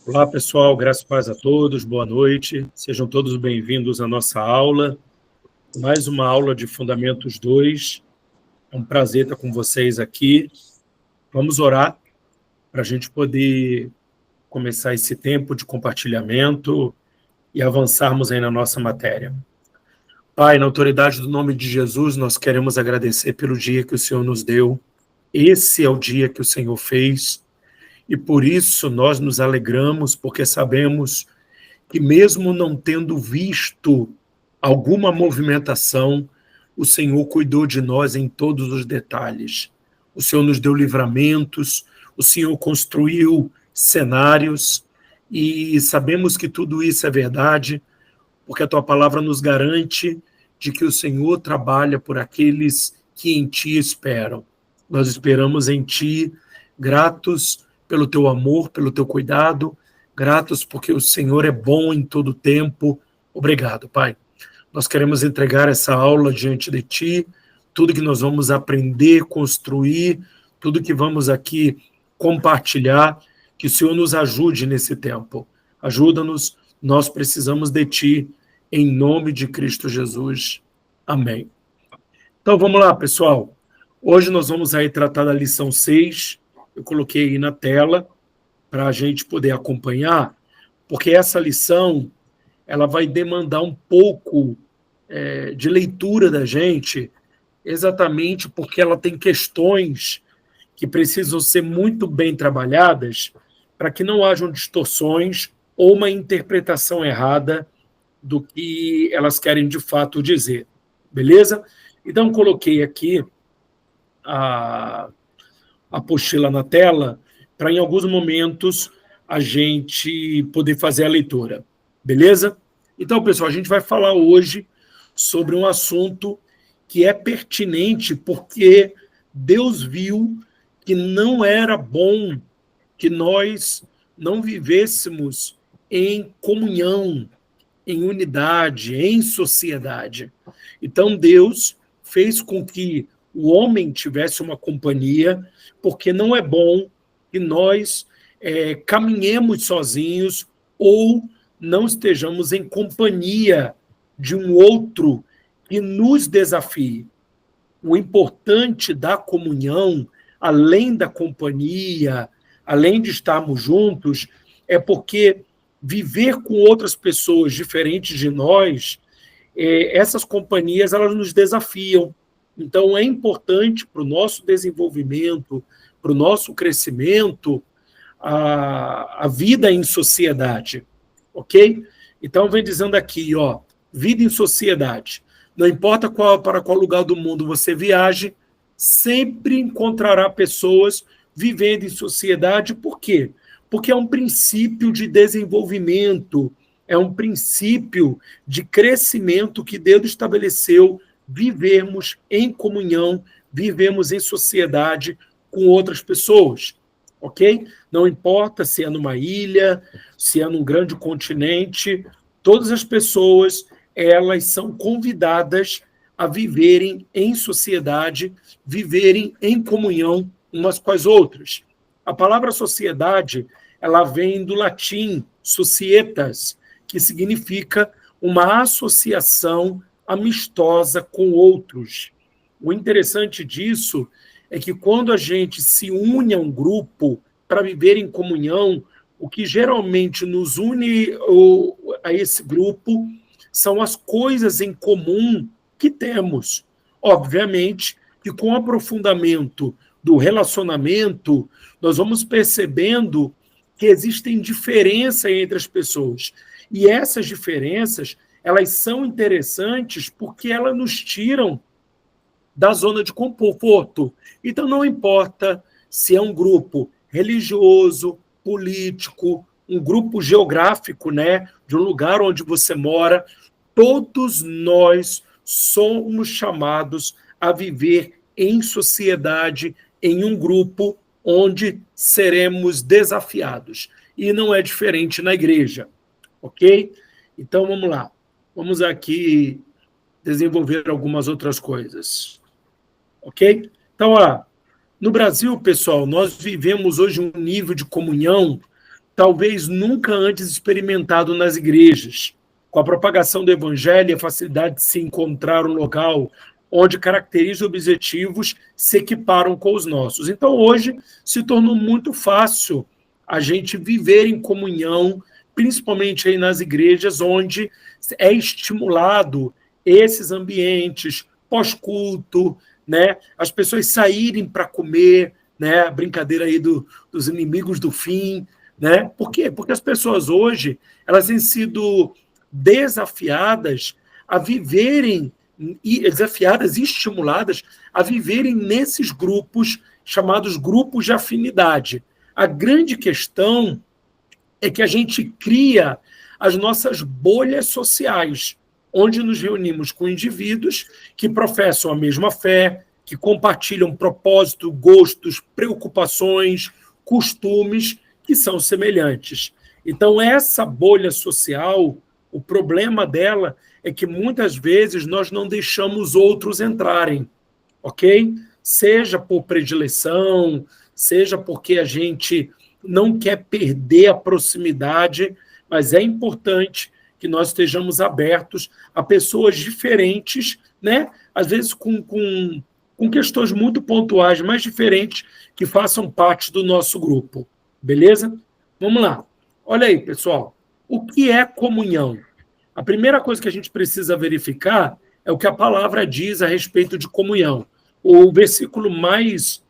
Olá, pessoal, graças e paz a todos, boa noite, sejam todos bem-vindos à nossa aula, mais uma aula de Fundamentos 2, é um prazer estar com vocês aqui. Vamos orar para a gente poder começar esse tempo de compartilhamento e avançarmos aí na nossa matéria. Pai, na autoridade do nome de Jesus, nós queremos agradecer pelo dia que o Senhor nos deu. Esse é o dia que o Senhor fez, e por isso nós nos alegramos, porque sabemos que mesmo não tendo visto alguma movimentação, o Senhor cuidou de nós em todos os detalhes. O Senhor nos deu livramentos, o Senhor construiu cenários, e sabemos que tudo isso é verdade, porque a Tua palavra nos garante de que o Senhor trabalha por aqueles que em Ti esperam. Nós esperamos em Ti, gratos pelo Teu amor, pelo Teu cuidado, gratos porque o Senhor é bom em todo tempo. Obrigado, Pai. Nós queremos entregar essa aula diante de Ti, tudo que nós vamos aprender, construir, tudo que vamos aqui compartilhar, que o Senhor nos ajude nesse tempo. Ajuda-nos, nós precisamos de Ti, em nome de Cristo Jesus. Amém. Então vamos lá, pessoal. Hoje nós vamos aí tratar da lição 6, eu coloquei aí na tela, para a gente poder acompanhar, porque essa lição ela vai demandar um pouco de leitura da gente, exatamente porque ela tem questões que precisam ser muito bem trabalhadas para que não hajam distorções ou uma interpretação errada do que elas querem de fato dizer. Beleza? Então, coloquei aqui a apostila na tela para, em alguns momentos, a gente poder fazer a leitura. Beleza? Então, pessoal, a gente vai falar hoje sobre um assunto que é pertinente porque Deus viu que não era bom que nós não vivêssemos em comunhão, em unidade, em sociedade. Então, Deus fez com que o homem tivesse uma companhia, porque não é bom que nós caminhemos sozinhos ou não estejamos em companhia de um outro que nos desafie. O importante da comunhão, além da companhia, além de estarmos juntos, é porque viver com outras pessoas diferentes de nós, essas companhias elas nos desafiam. Então, é importante para o nosso desenvolvimento, para o nosso crescimento, a vida em sociedade, ok? Então, vem dizendo aqui, ó, vida em sociedade. Não importa para qual lugar do mundo você viaje, sempre encontrará pessoas vivendo em sociedade. Por quê? Porque é um princípio de desenvolvimento, é um princípio de crescimento que Deus estabeleceu, vivermos em comunhão, vivemos em sociedade com outras pessoas, ok? Não importa se é numa ilha, se é num grande continente, todas as pessoas, elas são convidadas a viverem em sociedade, viverem em comunhão umas com as outras. A palavra sociedade, ela vem do latim societas, que significa uma associação amistosa com outros. O interessante disso é que quando a gente se une a um grupo para viver em comunhão, o que geralmente nos une a esse grupo são as coisas em comum que temos. Obviamente que com o aprofundamento do relacionamento, nós vamos percebendo que existem diferenças entre as pessoas. E essas diferenças, elas são interessantes porque elas nos tiram da zona de conforto. Então, não importa se é um grupo religioso, político, um grupo geográfico, né, de um lugar onde você mora, todos nós somos chamados a viver em sociedade, em um grupo onde seremos desafiados. E não é diferente na igreja, ok? Então, vamos lá. Vamos aqui desenvolver algumas outras coisas, ok? Então, no Brasil, pessoal, nós vivemos hoje um nível de comunhão talvez nunca antes experimentado nas igrejas. Com a propagação do evangelho e a facilidade de se encontrar um local onde características e objetivos se equiparam com os nossos. Então, hoje, se tornou muito fácil a gente viver em comunhão, principalmente aí nas igrejas, onde é estimulado esses ambientes pós-culto, né? As pessoas saírem para comer, né? A brincadeira aí dos inimigos do fim, né? Por quê? Porque as pessoas hoje elas têm sido desafiadas a viverem, desafiadas e estimuladas a viverem nesses grupos chamados grupos de afinidade. A grande questão é que a gente cria as nossas bolhas sociais, onde nos reunimos com indivíduos que professam a mesma fé, que compartilham propósito, gostos, preocupações, costumes que são semelhantes. Então, essa bolha social, o problema dela é que muitas vezes nós não deixamos outros entrarem, ok? Seja por predileção, seja porque a gente não quer perder a proximidade, mas é importante que nós estejamos abertos a pessoas diferentes, né? Às vezes com questões muito pontuais, mas diferentes, que façam parte do nosso grupo. Beleza? Vamos lá. Olha aí, pessoal. O que é comunhão? A primeira coisa que a gente precisa verificar é o que a palavra diz a respeito de comunhão. O versículo mais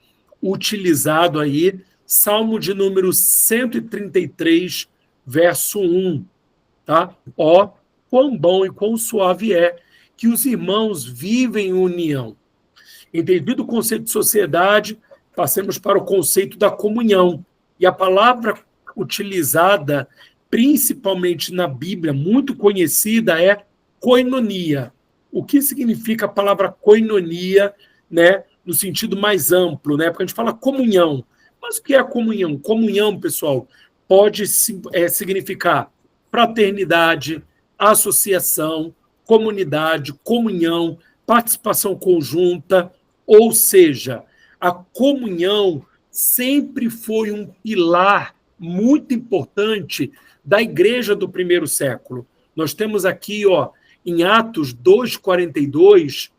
utilizado aí, Salmo de número 133, verso 1. Tá? Ó, quão bom e quão suave é que os irmãos vivem em união. Entendido o conceito de sociedade, passemos para o conceito da comunhão. E a palavra utilizada principalmente na Bíblia, muito conhecida, é koinonia. O que significa a palavra koinonia, né, no sentido mais amplo, né? Porque a gente fala comunhão. Mas o que é a comunhão? Comunhão, pessoal, pode significar fraternidade, associação, comunidade, comunhão, participação conjunta, ou seja, a comunhão sempre foi um pilar muito importante da igreja do primeiro século. Nós temos aqui, ó, em Atos 2:42,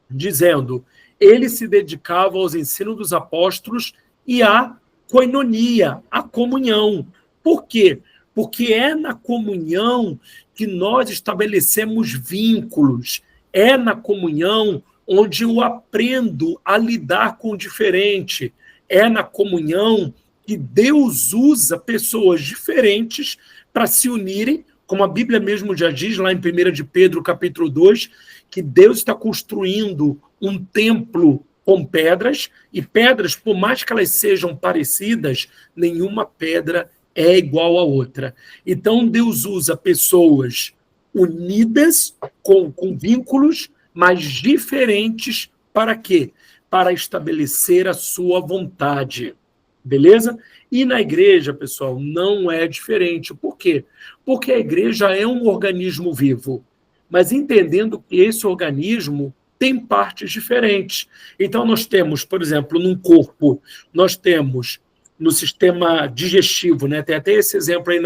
dizendo: ele se dedicava aos ensinos dos apóstolos e à koinonia, à comunhão. Por quê? Porque é na comunhão que nós estabelecemos vínculos, é na comunhão onde eu aprendo a lidar com o diferente, é na comunhão que Deus usa pessoas diferentes para se unirem, como a Bíblia mesmo já diz, lá em 1 de Pedro, capítulo 2, que Deus está construindo um templo com pedras, e pedras, por mais que elas sejam parecidas, nenhuma pedra é igual à outra. Então, Deus usa pessoas unidas, com vínculos, mas diferentes, para quê? Para estabelecer a sua vontade. Beleza? E na igreja, pessoal, não é diferente. Por quê? Porque a igreja é um organismo vivo, mas entendendo que esse organismo tem partes diferentes. Então, nós temos, por exemplo, num corpo, nós temos no sistema digestivo, né? Tem até esse exemplo aí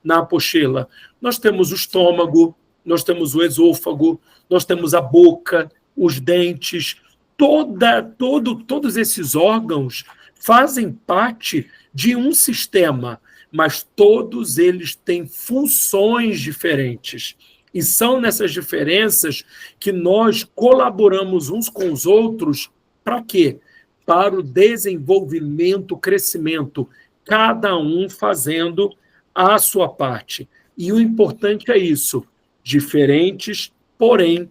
na apostila. Nós temos o estômago, nós temos o esôfago, nós temos a boca, os dentes, todos esses órgãos fazem parte de um sistema, mas todos eles têm funções diferentes. E são nessas diferenças que nós colaboramos uns com os outros para quê? Para o desenvolvimento, o crescimento, cada um fazendo a sua parte. E o importante é isso, diferentes, porém,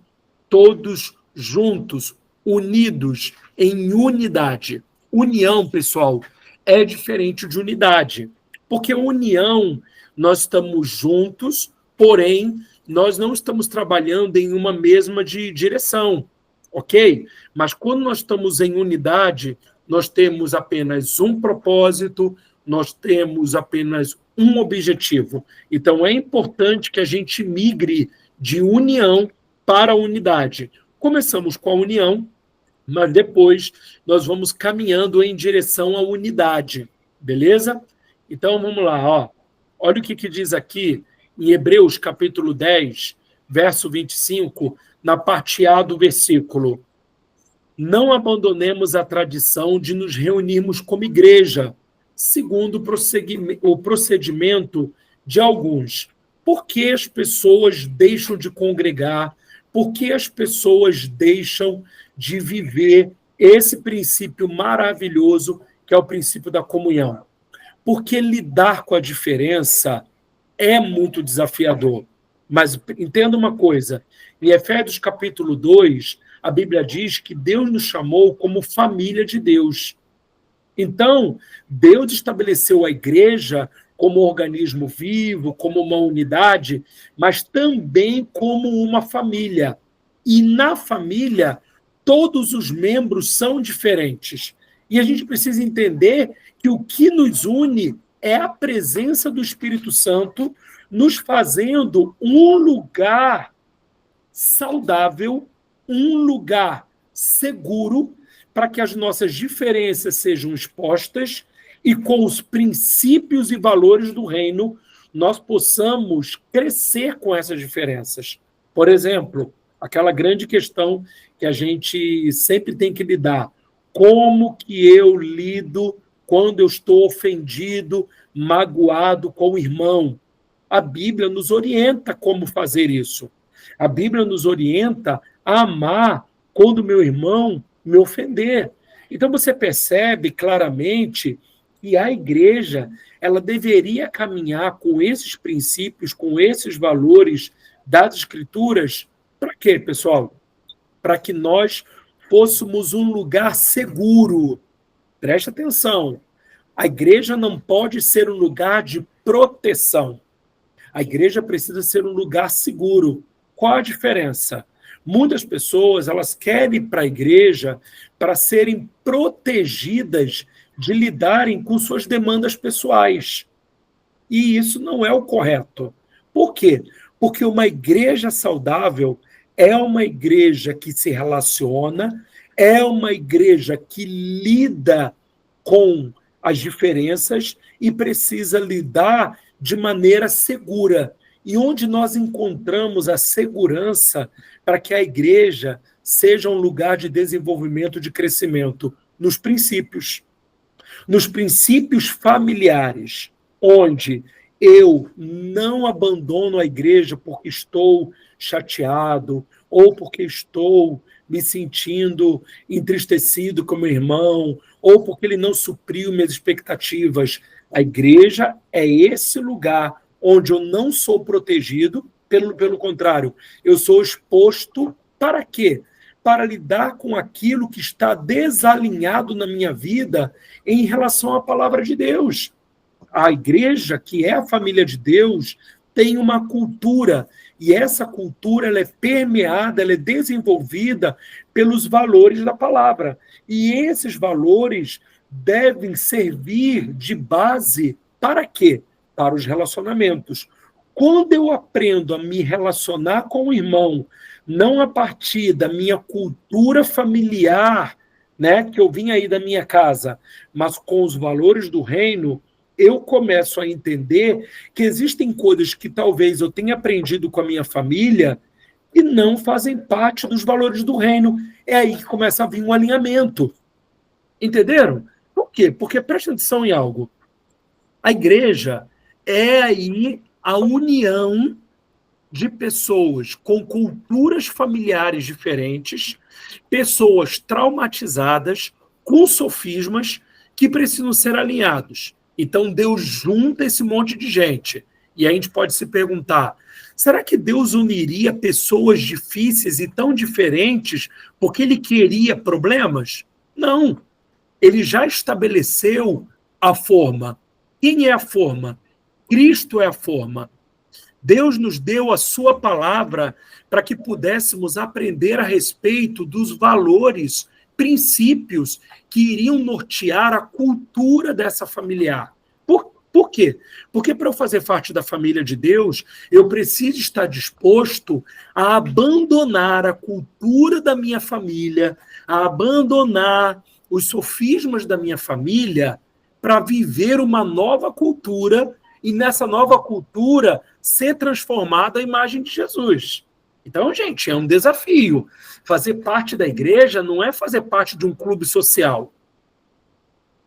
todos juntos, unidos em unidade. União, pessoal, é diferente de unidade, porque união, nós estamos juntos, porém, nós não estamos trabalhando em uma mesma direção, ok? Mas quando nós estamos em unidade, nós temos apenas um propósito, nós temos apenas um objetivo. Então, é importante que a gente migre de união para unidade. Começamos com a união, mas depois nós vamos caminhando em direção à unidade, beleza? Então, vamos lá, ó. Olha o que diz aqui em Hebreus, capítulo 10, verso 25, na parte A do versículo. Não abandonemos a tradição de nos reunirmos como igreja, segundo o procedimento de alguns. Por que as pessoas deixam de congregar? Por que as pessoas deixam de viver esse princípio maravilhoso que é o princípio da comunhão? Porque lidar com a diferença é muito desafiador. Mas entenda uma coisa, em Efésios capítulo 2, a Bíblia diz que Deus nos chamou como família de Deus. Então, Deus estabeleceu a igreja como um organismo vivo, como uma unidade, mas também como uma família. E na família, todos os membros são diferentes. E a gente precisa entender que o que nos une é a presença do Espírito Santo nos fazendo um lugar saudável, um lugar seguro para que as nossas diferenças sejam expostas e com os princípios e valores do reino nós possamos crescer com essas diferenças. Por exemplo, aquela grande questão que a gente sempre tem que lidar. Como que eu lido quando eu estou ofendido, magoado com o irmão? A Bíblia nos orienta como fazer isso. A Bíblia nos orienta a amar quando meu irmão me ofender. Então você percebe claramente que a igreja ela deveria caminhar com esses princípios, com esses valores das Escrituras. Para quê, pessoal? Para que nós fôssemos um lugar seguro. Preste atenção. A igreja não pode ser um lugar de proteção. A igreja precisa ser um lugar seguro. Qual a diferença? Muitas pessoas elas querem ir para a igreja para serem protegidas de lidarem com suas demandas pessoais. E isso não é o correto. Por quê? Porque uma igreja saudável é uma igreja que se relaciona, é uma igreja que lida com as diferenças e precisa lidar de maneira segura. E onde nós encontramos a segurança para que a igreja seja um lugar de desenvolvimento, de crescimento? Nos princípios. Nos princípios familiares, onde eu não abandono a igreja porque estou chateado ou porque estou me sentindo entristecido com meu irmão ou porque ele não supriu minhas expectativas. A igreja é esse lugar onde eu não sou protegido, pelo contrário, eu sou exposto para quê? Para lidar com aquilo que está desalinhado na minha vida em relação à palavra de Deus. A igreja, que é a família de Deus, tem uma cultura, e essa cultura ela é permeada, ela é desenvolvida pelos valores da palavra. E esses valores devem servir de base para quê? Para os relacionamentos. Quando eu aprendo a me relacionar com o irmão, não a partir da minha cultura familiar, né, que eu vim aí da minha casa, mas com os valores do reino, eu começo a entender que existem coisas que talvez eu tenha aprendido com a minha família e não fazem parte dos valores do reino. É aí que começa a vir um alinhamento. Entenderam? Por quê? Porque presta atenção em algo. A igreja é aí a união de pessoas com culturas familiares diferentes, pessoas traumatizadas, com sofismas, que precisam ser alinhados. Então, Deus junta esse monte de gente. E a gente pode se perguntar, será que Deus uniria pessoas difíceis e tão diferentes porque ele queria problemas? Não. Ele já estabeleceu a forma. Quem é a forma? Cristo é a forma. Deus nos deu a sua palavra para que pudéssemos aprender a respeito dos valores, princípios que iriam nortear a cultura dessa familiar. Por quê? Porque para eu fazer parte da família de Deus, eu preciso estar disposto a abandonar a cultura da minha família, a abandonar os sofismas da minha família, para viver uma nova cultura e nessa nova cultura ser transformada à imagem de Jesus. Então, gente, é um desafio. Fazer parte da igreja não é fazer parte de um clube social.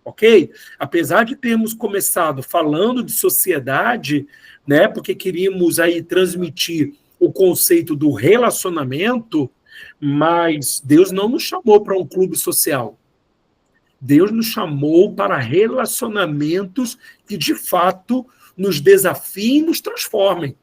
Ok? Apesar de termos começado falando de sociedade, né, porque queríamos aí transmitir o conceito do relacionamento, mas Deus não nos chamou para um clube social. Deus nos chamou para relacionamentos que, de fato, nos desafiem e nos transformem.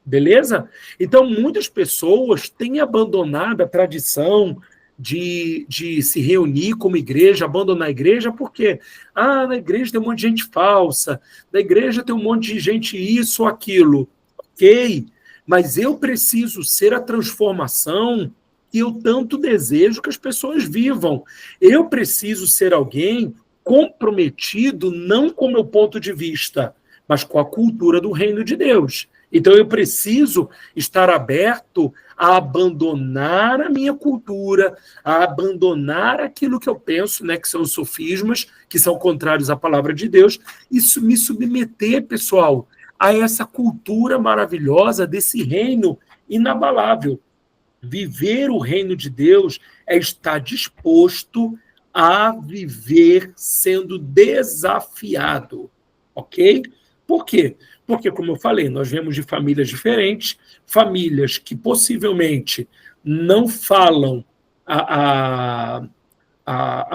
Beleza? Então, muitas pessoas têm abandonado a tradição de se reunir como igreja, abandonar a igreja, porque na igreja tem um monte de gente falsa, na igreja tem um monte de gente isso ou aquilo. Ok, mas eu preciso ser a transformação que eu tanto desejo que as pessoas vivam. Eu preciso ser alguém comprometido não com o meu ponto de vista, mas com a cultura do reino de Deus. Então, eu preciso estar aberto a abandonar a minha cultura, a abandonar aquilo que eu penso, né, que são os sofismas, que são contrários à palavra de Deus, e me submeter, pessoal, a essa cultura maravilhosa desse reino inabalável. Viver o reino de Deus é estar disposto a viver sendo desafiado, ok? Por quê? Porque, como eu falei, nós vemos de famílias diferentes, famílias que possivelmente não falam a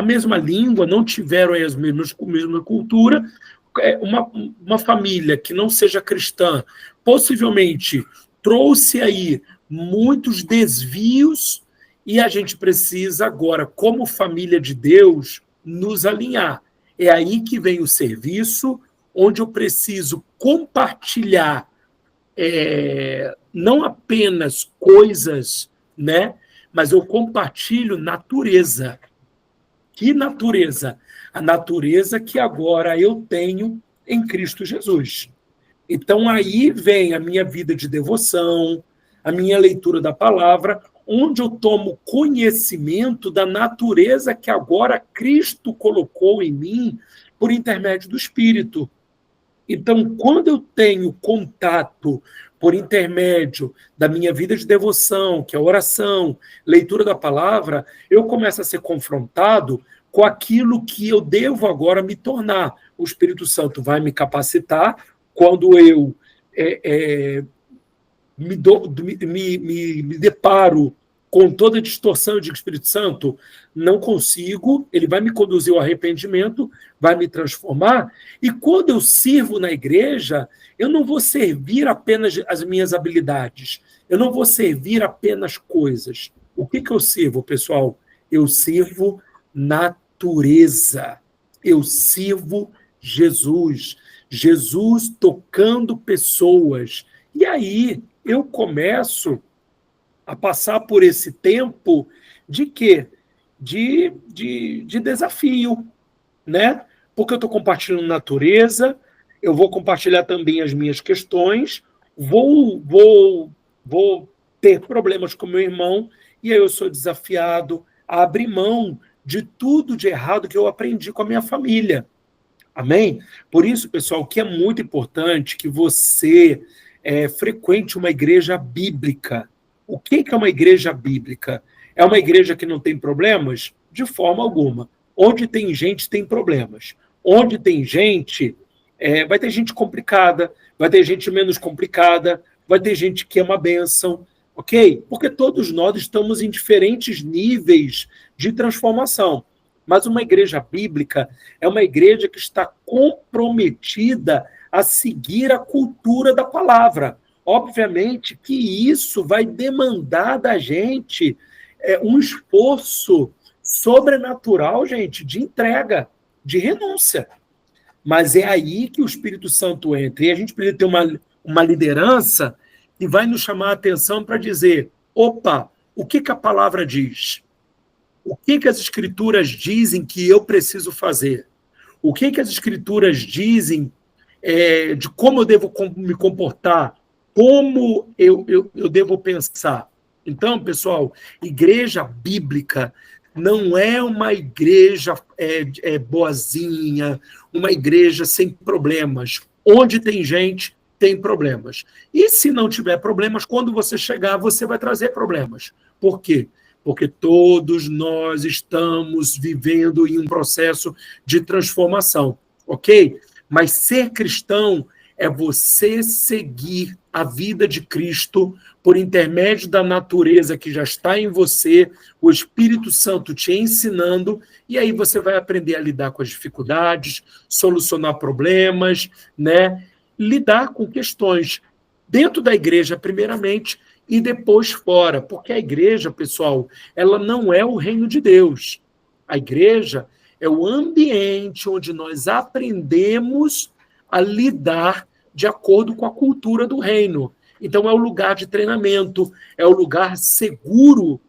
mesma língua, não tiveram a mesma cultura. Uma família que não seja cristã possivelmente trouxe aí muitos desvios e a gente precisa agora, como família de Deus, nos alinhar. É aí que vem o serviço, onde eu preciso compartilhar não apenas coisas, né? Mas eu compartilho natureza. Que natureza? A natureza que agora eu tenho em Cristo Jesus. Então, aí vem a minha vida de devoção, a minha leitura da palavra, onde eu tomo conhecimento da natureza que agora Cristo colocou em mim por intermédio do Espírito. Então, quando eu tenho contato por intermédio da minha vida de devoção, que é oração, leitura da palavra, eu começo a ser confrontado com aquilo que eu devo agora me tornar. O Espírito Santo vai me capacitar quando eu me deparo com toda a distorção, eu digo, Espírito Santo, não consigo, ele vai me conduzir ao arrependimento, vai me transformar, e quando eu sirvo na igreja, eu não vou servir apenas as minhas habilidades, eu não vou servir apenas coisas. O que eu sirvo, pessoal? Eu sirvo natureza, eu sirvo Jesus, Jesus tocando pessoas, e aí eu começo a passar por esse tempo de quê? De desafio, né? Porque eu estou compartilhando natureza, eu vou compartilhar também as minhas questões, vou ter problemas com meu irmão, e aí eu sou desafiado a abrir mão de tudo de errado que eu aprendi com a minha família. Amém? Por isso, pessoal, que é muito importante que você frequente uma igreja bíblica. O que é uma igreja bíblica? É uma igreja que não tem problemas? De forma alguma. Onde tem gente, tem problemas. Onde tem gente, vai ter gente complicada, vai ter gente menos complicada, vai ter gente que é uma bênção, ok? Porque todos nós estamos em diferentes níveis de transformação. Mas uma igreja bíblica é uma igreja que está comprometida a seguir a cultura da palavra. Obviamente que isso vai demandar da gente um esforço sobrenatural, gente, de entrega, de renúncia. Mas é aí que o Espírito Santo entra. E a gente precisa ter uma liderança que vai nos chamar a atenção para dizer, opa, o que a palavra diz? O que as Escrituras dizem que eu preciso fazer? O que as Escrituras dizem de como eu devo me comportar? Como eu devo pensar? Então, pessoal, igreja bíblica não é uma igreja boazinha, uma igreja sem problemas. Onde tem gente, tem problemas. E se não tiver problemas, quando você chegar, você vai trazer problemas. Por quê? Porque todos nós estamos vivendo em um processo de transformação, ok? Mas ser cristão é você seguir a vida de Cristo por intermédio da natureza que já está em você, o Espírito Santo te ensinando, e aí você vai aprender a lidar com as dificuldades, solucionar problemas, né? Lidar com questões dentro da igreja, primeiramente, e depois fora. Porque a igreja, pessoal, ela não é o reino de Deus. A igreja é o ambiente onde nós aprendemos a lidar de acordo com a cultura do reino. Então, é o lugar de treinamento, é o lugar seguro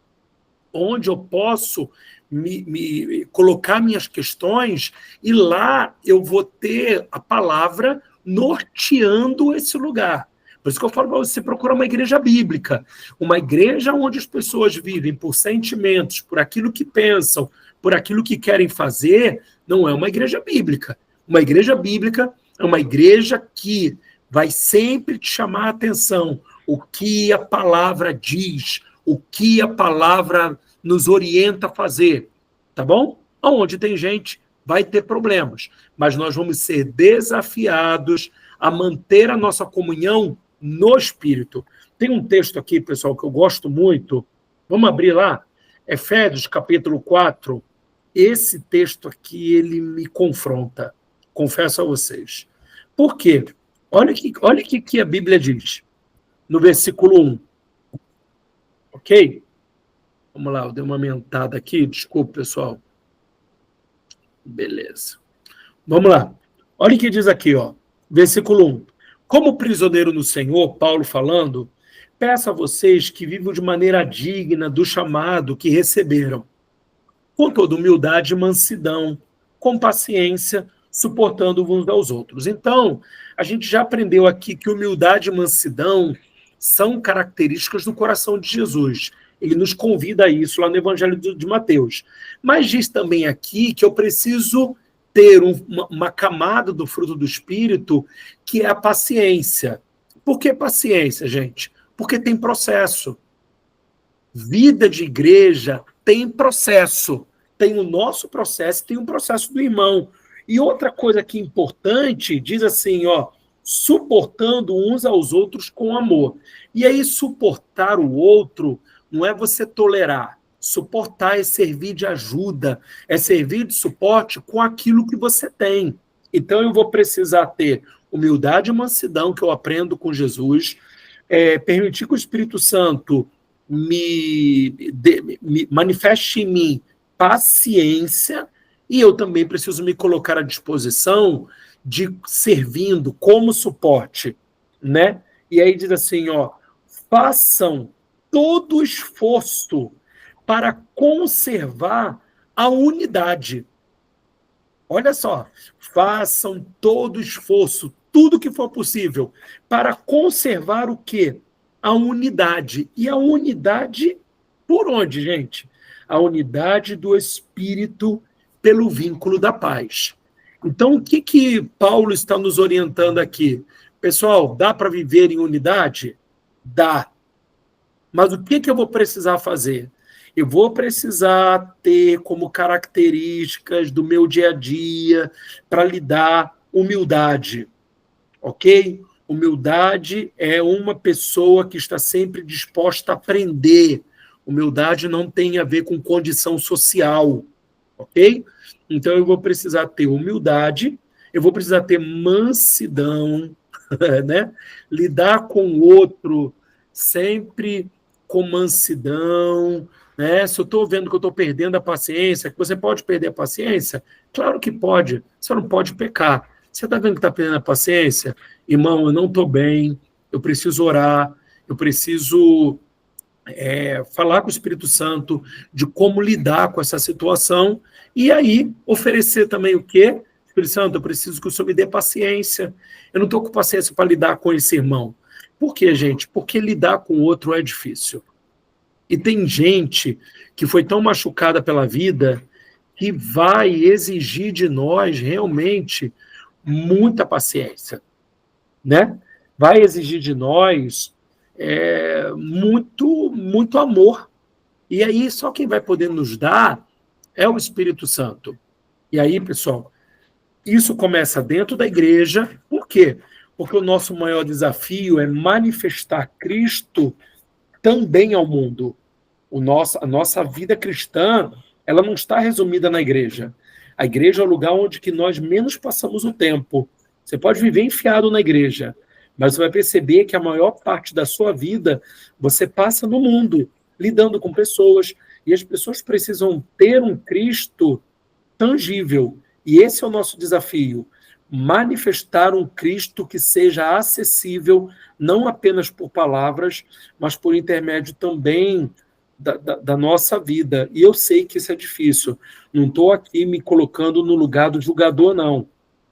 onde eu posso me colocar minhas questões e lá eu vou ter a palavra norteando esse lugar. Por isso que eu falo para você procurar uma igreja bíblica, uma igreja onde as pessoas vivem por sentimentos, por aquilo que pensam, por aquilo que querem fazer, não é uma igreja bíblica. Uma igreja bíblica é uma igreja que vai sempre te chamar a atenção o que a palavra diz, o que a palavra nos orienta a fazer, tá bom? Onde tem gente, vai ter problemas, mas nós vamos ser desafiados a manter a nossa comunhão no Espírito. Tem um texto aqui, pessoal, que eu gosto muito, vamos abrir lá, Efésios, capítulo 4, esse texto aqui, ele me confronta, confesso a vocês. Por quê? Olha o que a Bíblia diz, no versículo 1. Ok? Vamos lá, eu dei uma aumentada aqui, desculpa, pessoal. Beleza. Vamos lá. Olha o que diz aqui, ó, versículo 1. Como prisioneiro no Senhor, Paulo falando, peço a vocês que vivam de maneira digna do chamado que receberam, com toda humildade e mansidão, com paciência, suportando uns aos outros. Então, a gente já aprendeu aqui que humildade e mansidão são características do coração de Jesus. Ele nos convida a isso lá no Evangelho de Mateus. Mas diz também aqui que eu preciso ter uma camada do fruto do Espírito, que é a paciência. Por que paciência, gente? Porque tem processo. Vida de igreja tem processo. Tem o nosso processo, tem um processo do irmão. E outra coisa que é importante, diz assim, ó, suportando uns aos outros com amor. E aí, suportar o outro não é você tolerar. Suportar é servir de ajuda, é servir de suporte com aquilo que você tem. Então, eu vou precisar ter humildade e mansidão, que eu aprendo com Jesus, permitir que o Espírito Santo me manifeste em mim paciência, e eu também preciso me colocar à disposição de servindo como suporte, né? E aí diz assim, ó, façam todo o esforço para conservar a unidade. Olha só, façam todo o esforço, tudo que for possível, para conservar o quê? A unidade. E a unidade por onde, gente? A unidade do Espírito pelo vínculo da paz. Então, o que Paulo está nos orientando aqui? Pessoal, dá para viver em unidade? Dá. Mas o que eu vou precisar fazer? Eu vou precisar ter como características do meu dia a dia para lidar humildade, ok? Humildade é uma pessoa que está sempre disposta a aprender. Humildade não tem a ver com condição social, ok? Então, eu vou precisar ter humildade, eu vou precisar ter mansidão, né? Lidar com o outro sempre com mansidão, né? Se eu estou vendo que eu estou perdendo a paciência, que você pode perder a paciência? Claro que pode, você não pode pecar. Você está vendo que está perdendo a paciência? Irmão, eu não estou bem, eu preciso orar, eu preciso falar com o Espírito Santo de como lidar com essa situação, e aí oferecer também o quê? Espírito Santo, eu preciso que o Senhor me dê paciência. Eu não estou com paciência para lidar com esse irmão. Por quê, gente? Porque lidar com o outro é difícil. E tem gente que foi tão machucada pela vida que vai exigir de nós realmente muita paciência, né? Vai exigir de nós muito amor. E aí só quem vai poder nos dar é o Espírito Santo. E aí, pessoal, isso começa dentro da igreja. Por quê? Porque o nosso maior desafio é manifestar Cristo também ao mundo. A nossa vida cristã, ela não está resumida na igreja. A igreja é o lugar onde que nós menos passamos o tempo. Você pode viver enfiado na igreja, mas você vai perceber que a maior parte da sua vida você passa no mundo, lidando com pessoas, e as pessoas precisam ter um Cristo tangível. E esse é o nosso desafio, manifestar um Cristo que seja acessível, não apenas por palavras, mas por intermédio também da nossa vida. E eu sei que isso é difícil. Não estou aqui me colocando no lugar do julgador, não,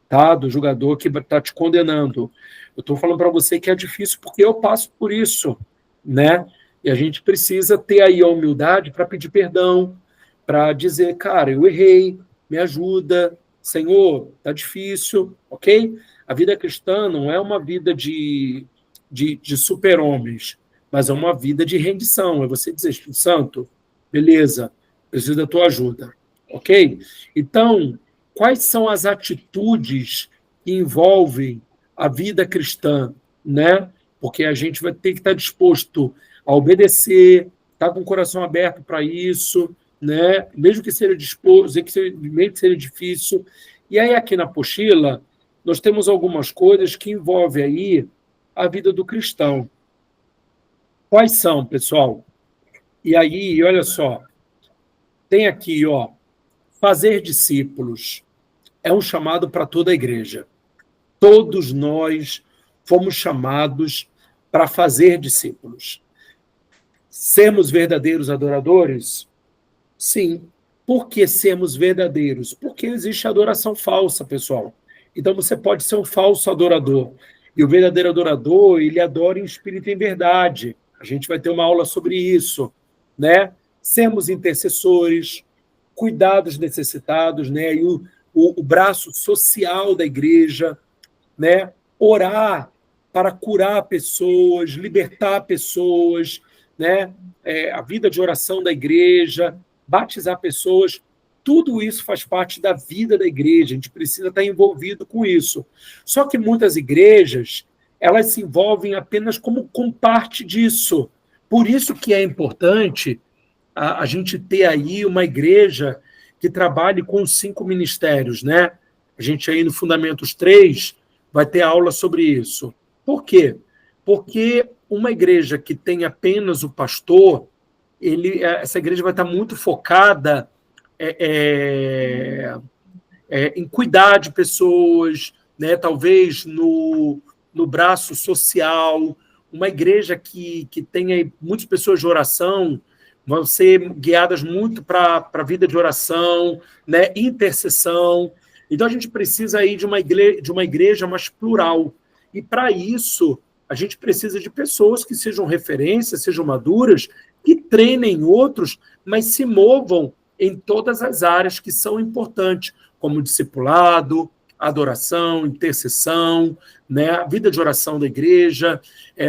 tá? Do julgador que está te condenando. Eu estou falando para você que é difícil porque eu passo por isso, né? E a gente precisa ter aí a humildade para pedir perdão, para dizer, cara, eu errei, me ajuda, Senhor, tá difícil, ok? A vida cristã não é uma vida de super-homens, mas é uma vida de rendição. É você dizer, Espírito Santo, beleza, preciso da tua ajuda, ok? Então, quais são as atitudes que envolvem a vida cristã, né? Porque a gente vai ter que estar disposto a obedecer, estar com o coração aberto para isso, né? Mesmo que seja mesmo que seja difícil. E aí, aqui na apostila, nós temos algumas coisas que envolvem aí a vida do cristão. Quais são, pessoal? E aí, olha só, tem aqui, ó, fazer discípulos. É um chamado para toda a igreja. Todos nós fomos chamados para fazer discípulos. Sermos verdadeiros adoradores? Sim. Por que sermos verdadeiros? Porque existe adoração falsa, pessoal. Então você pode ser um falso adorador. E o verdadeiro adorador, ele adora em espírito e em verdade. A gente vai ter uma aula sobre isso, né? Sermos intercessores, cuidar dos necessitados, né? E o braço social da igreja, né? Orar para curar pessoas, libertar pessoas, né? A vida de oração da igreja, batizar pessoas, tudo isso faz parte da vida da igreja, a gente precisa estar envolvido com isso. Só que muitas igrejas, elas se envolvem apenas como parte disso. Por isso que é importante a gente ter aí uma igreja que trabalhe com os 5 ministérios, né? A gente aí no Fundamentos 3 vai ter aula sobre isso. Por quê? Porque uma igreja que tem apenas o pastor, essa igreja vai estar muito focada em cuidar de pessoas, né? Talvez no braço social. Uma igreja que tenha muitas pessoas de oração vão ser guiadas muito para a vida de oração, né? Intercessão. Então, a gente precisa aí de uma igreja mais plural. E, para isso, a gente precisa de pessoas que sejam referências, sejam maduras, que treinem outros, mas se movam em todas as áreas que são importantes, como discipulado, adoração, intercessão, né? A vida de oração da igreja,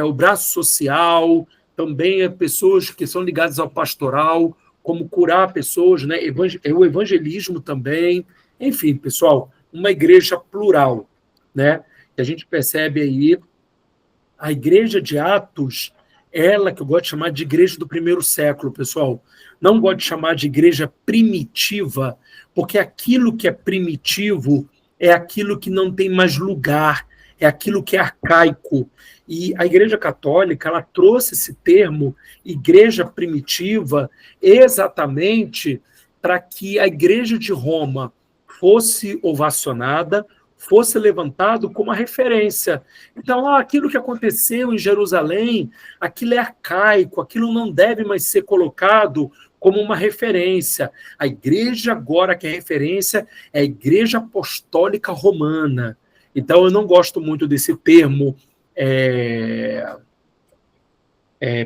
o braço social, também pessoas que são ligadas ao pastoral, como curar pessoas, né? O evangelismo também. Enfim, pessoal, uma igreja plural, né? Que a gente percebe aí a igreja de Atos, ela que eu gosto de chamar de igreja do primeiro século, pessoal. Não gosto de chamar de igreja primitiva, porque aquilo que é primitivo é aquilo que não tem mais lugar, é aquilo que é arcaico. E a Igreja Católica, ela trouxe esse termo, igreja primitiva, exatamente para que a Igreja de Roma fosse ovacionada, fosse levantado como uma referência. Então, aquilo que aconteceu em Jerusalém, aquilo é arcaico, aquilo não deve mais ser colocado como uma referência. A igreja agora que é referência é a Igreja Apostólica Romana. Então, eu não gosto muito desse termo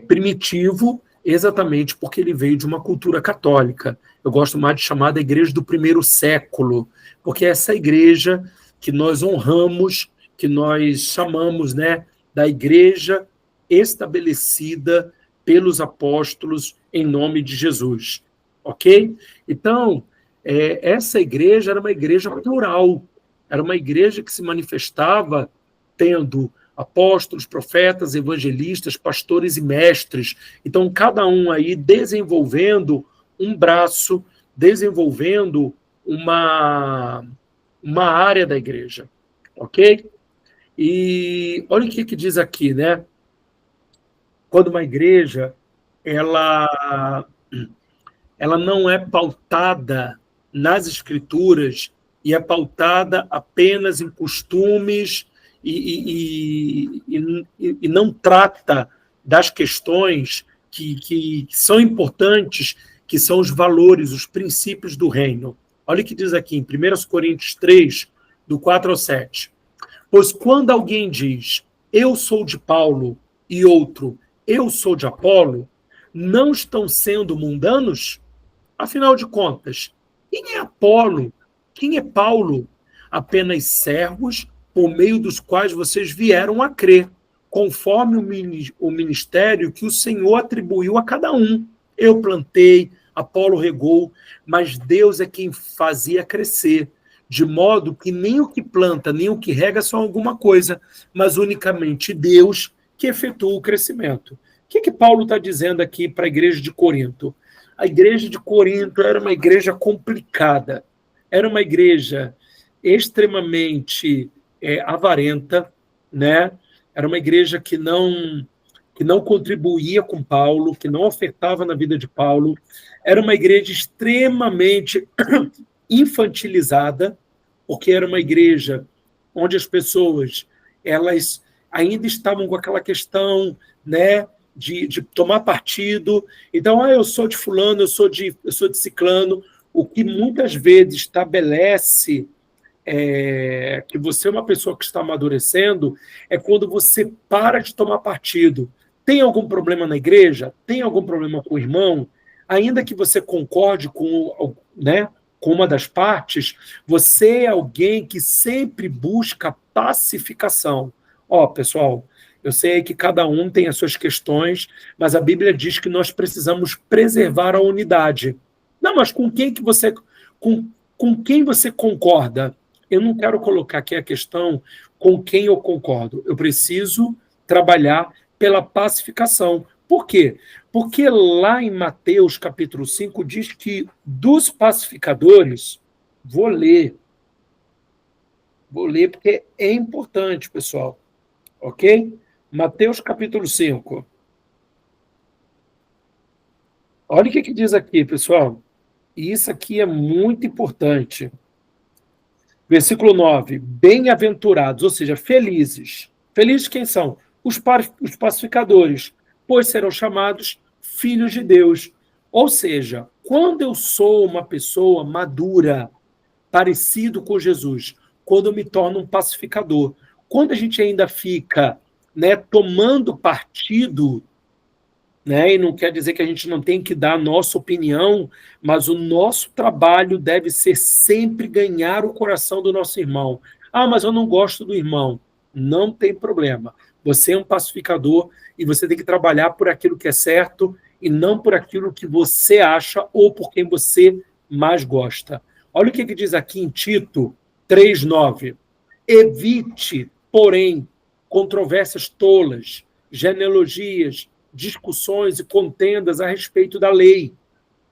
primitivo, exatamente porque ele veio de uma cultura católica. Eu gosto mais de chamar da igreja do primeiro século, porque é essa igreja que nós honramos, que nós chamamos, né, da igreja estabelecida pelos apóstolos em nome de Jesus, ok? Então, essa igreja era uma igreja plural, era uma igreja que se manifestava tendo apóstolos, profetas, evangelistas, pastores e mestres. Então, cada um aí desenvolvendo um braço, desenvolvendo uma área da igreja, ok? E olha o que diz aqui, né? Quando uma igreja ela não é pautada nas escrituras e é pautada apenas em costumes e não trata das questões que são importantes, que são os valores, os princípios do reino. Olha o que diz aqui em 1 Coríntios 3, do 4 ao 7. Pois quando alguém diz, eu sou de Paulo, e outro, eu sou de Apolo, não estão sendo mundanos? Afinal de contas, quem é Apolo? Quem é Paulo? Apenas servos por meio dos quais vocês vieram a crer, conforme o ministério que o Senhor atribuiu a cada um. Eu plantei, Apolo regou, mas Deus é quem fazia crescer, de modo que nem o que planta, nem o que rega são alguma coisa, mas unicamente Deus que efetua o crescimento. O que Paulo está dizendo aqui para a igreja de Corinto? A igreja de Corinto era uma igreja complicada, era uma igreja extremamente avarenta, né? Era uma igreja que não contribuía com Paulo, que não ofertava na vida de Paulo, era uma igreja extremamente infantilizada, porque era uma igreja onde as pessoas elas ainda estavam com aquela questão, né, de tomar partido. Então, eu sou de fulano, eu sou de ciclano, o que muitas vezes estabelece que você é uma pessoa que está amadurecendo é quando você para de tomar partido. Tem algum problema na igreja? Tem algum problema com o irmão? Ainda que você concorde com uma das partes, você é alguém que sempre busca pacificação. Pessoal, eu sei que cada um tem as suas questões, mas a Bíblia diz que nós precisamos preservar a unidade. Não, mas com quem você concorda? Eu não quero colocar aqui a questão com quem eu concordo. Eu preciso trabalhar pela pacificação. Por quê? Porque lá em Mateus, capítulo 5, diz que dos pacificadores, vou ler porque é importante, pessoal. Ok? Mateus, capítulo 5. Olha o que diz aqui, pessoal. E isso aqui é muito importante. Versículo 9. Bem-aventurados, ou seja, felizes. Felizes quem são? Os pacificadores, pois serão chamados filhos de Deus. Ou seja, quando eu sou uma pessoa madura, parecido com Jesus, quando eu me torno um pacificador, quando a gente ainda fica, né, tomando partido, né, e não quer dizer que a gente não tem que dar a nossa opinião, mas o nosso trabalho deve ser sempre ganhar o coração do nosso irmão. Mas eu não gosto do irmão. Não tem problema. Você é um pacificador e você tem que trabalhar por aquilo que é certo e não por aquilo que você acha ou por quem você mais gosta. Olha o que diz aqui em Tito 3:9. Evite, porém, controvérsias tolas, genealogias, discussões e contendas a respeito da lei,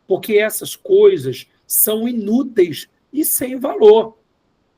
porque essas coisas são inúteis e sem valor.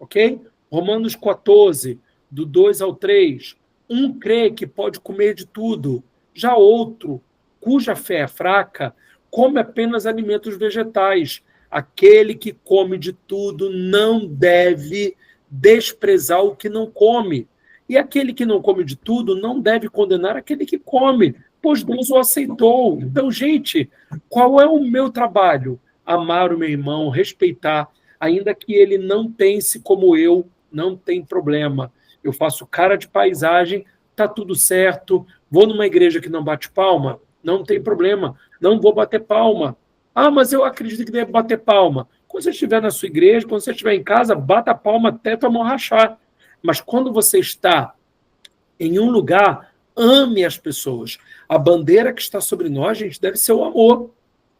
Ok? Romanos 14, do 2 ao 3. Um crê que pode comer de tudo, já outro, cuja fé é fraca, come apenas alimentos vegetais. Aquele que come de tudo não deve desprezar o que não come. E aquele que não come de tudo não deve condenar aquele que come, pois Deus o aceitou. Então, gente, qual é o meu trabalho? Amar o meu irmão, respeitar, ainda que ele não pense como eu, não tem problema. Eu faço cara de paisagem, tá tudo certo. Vou numa igreja que não bate palma, não tem problema. não vou bater palma. Ah, mas eu acredito que deve bater palma. Quando você estiver na sua igreja, quando você estiver em casa, bata a palma até tua mão rachar. Mas quando você está em um lugar, ame as pessoas. A bandeira que está sobre nós, gente, deve ser o amor,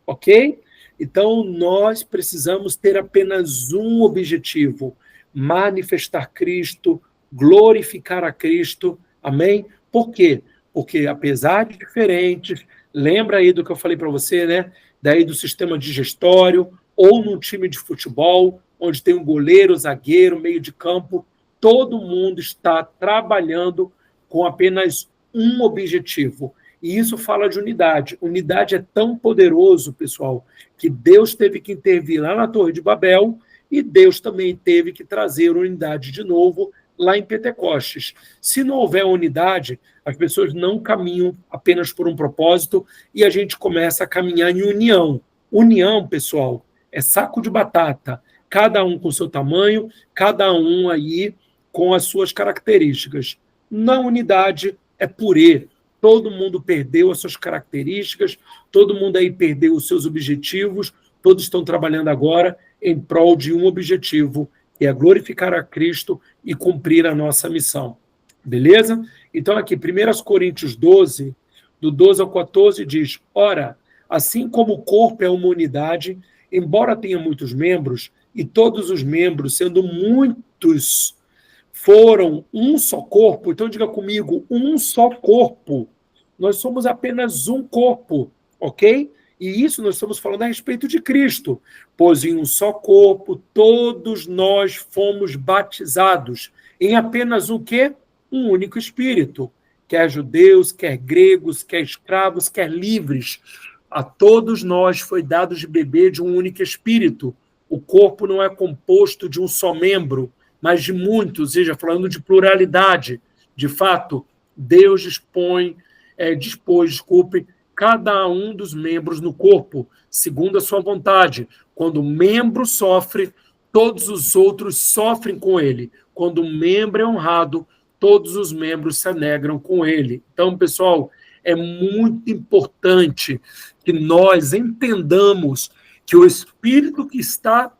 ok? Então, nós precisamos ter apenas um objetivo: manifestar Cristo, glorificar a Cristo, amém? Por quê? Porque, apesar de diferentes, lembra aí do que eu falei para você, né? Daí do sistema digestório, ou num time de futebol, onde tem um goleiro, zagueiro, meio de campo, todo mundo está trabalhando com apenas um objetivo. E isso fala de unidade. Unidade é tão poderoso, pessoal, que Deus teve que intervir lá na Torre de Babel e Deus também teve que trazer unidade de novo lá em Pentecostes. Se não houver unidade, as pessoas não caminham apenas por um propósito e a gente começa a caminhar em união. União, pessoal, é saco de batata, cada um com seu tamanho, cada um aí com as suas características. Na unidade é purê. Todo mundo perdeu as suas características, todo mundo aí perdeu os seus objetivos, todos estão trabalhando agora em prol de um objetivo, que é glorificar a Cristo e cumprir a nossa missão. Beleza? Então aqui, 1 Coríntios 12, do 12 ao 14, diz: ora, assim como o corpo é uma unidade, embora tenha muitos membros, e todos os membros, sendo muitos, foram um só corpo, então diga comigo, um só corpo. Nós somos apenas um corpo, ok? E isso nós estamos falando a respeito de Cristo, pois em um só corpo todos nós fomos batizados em apenas o quê? Um único Espírito, quer judeus, quer gregos, quer escravos, quer livres. A todos nós foi dado de beber de um único Espírito. O corpo não é composto de um só membro, mas de muitos, ou seja, falando de pluralidade. De fato, Deus dispôs, cada um dos membros no corpo, segundo a sua vontade. Quando o membro sofre, todos os outros sofrem com ele. Quando o membro é honrado, todos os membros se alegram com ele. Então, pessoal, é muito importante que nós entendamos que o Espírito que está,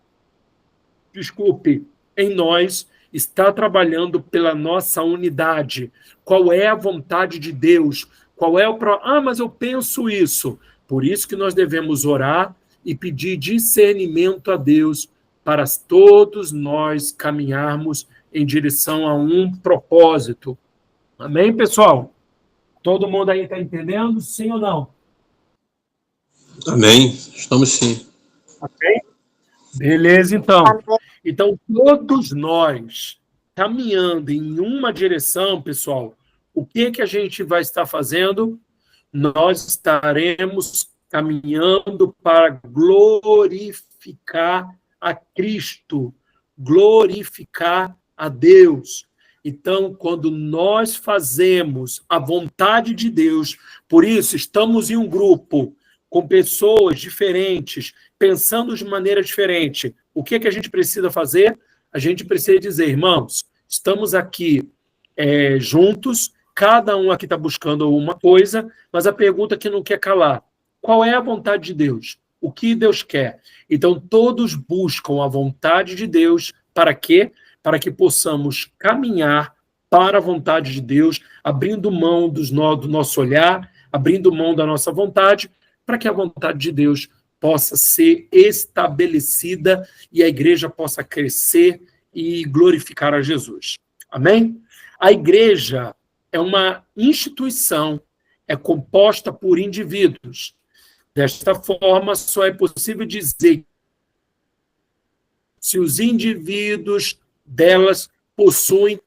em nós, está trabalhando pela nossa unidade. Qual é a vontade de Deus? Qual é o mas eu penso isso. Por isso que nós devemos orar e pedir discernimento a Deus para todos nós caminharmos em direção a um propósito. Amém, pessoal? Todo mundo aí está entendendo? Sim ou não? Amém. Estamos sim. Ok? Beleza, então. Então, todos nós caminhando em uma direção, pessoal, o que a gente vai estar fazendo? Nós estaremos caminhando para glorificar a Cristo, glorificar a Deus. Então, quando nós fazemos a vontade de Deus, por isso estamos em um grupo com pessoas diferentes, pensando de maneira diferente, o que a gente precisa fazer? A gente precisa dizer, irmãos, estamos aqui juntos, cada um aqui está buscando uma coisa, mas a pergunta que não quer calar, qual é a vontade de Deus? O que Deus quer? Então, todos buscam a vontade de Deus, para quê? Para que possamos caminhar para a vontade de Deus, abrindo mão do nosso olhar, abrindo mão da nossa vontade, para que a vontade de Deus possa ser estabelecida e a igreja possa crescer e glorificar a Jesus. Amém? A igreja é uma instituição, é composta por indivíduos. Desta forma, só é possível dizer se os indivíduos delas possuem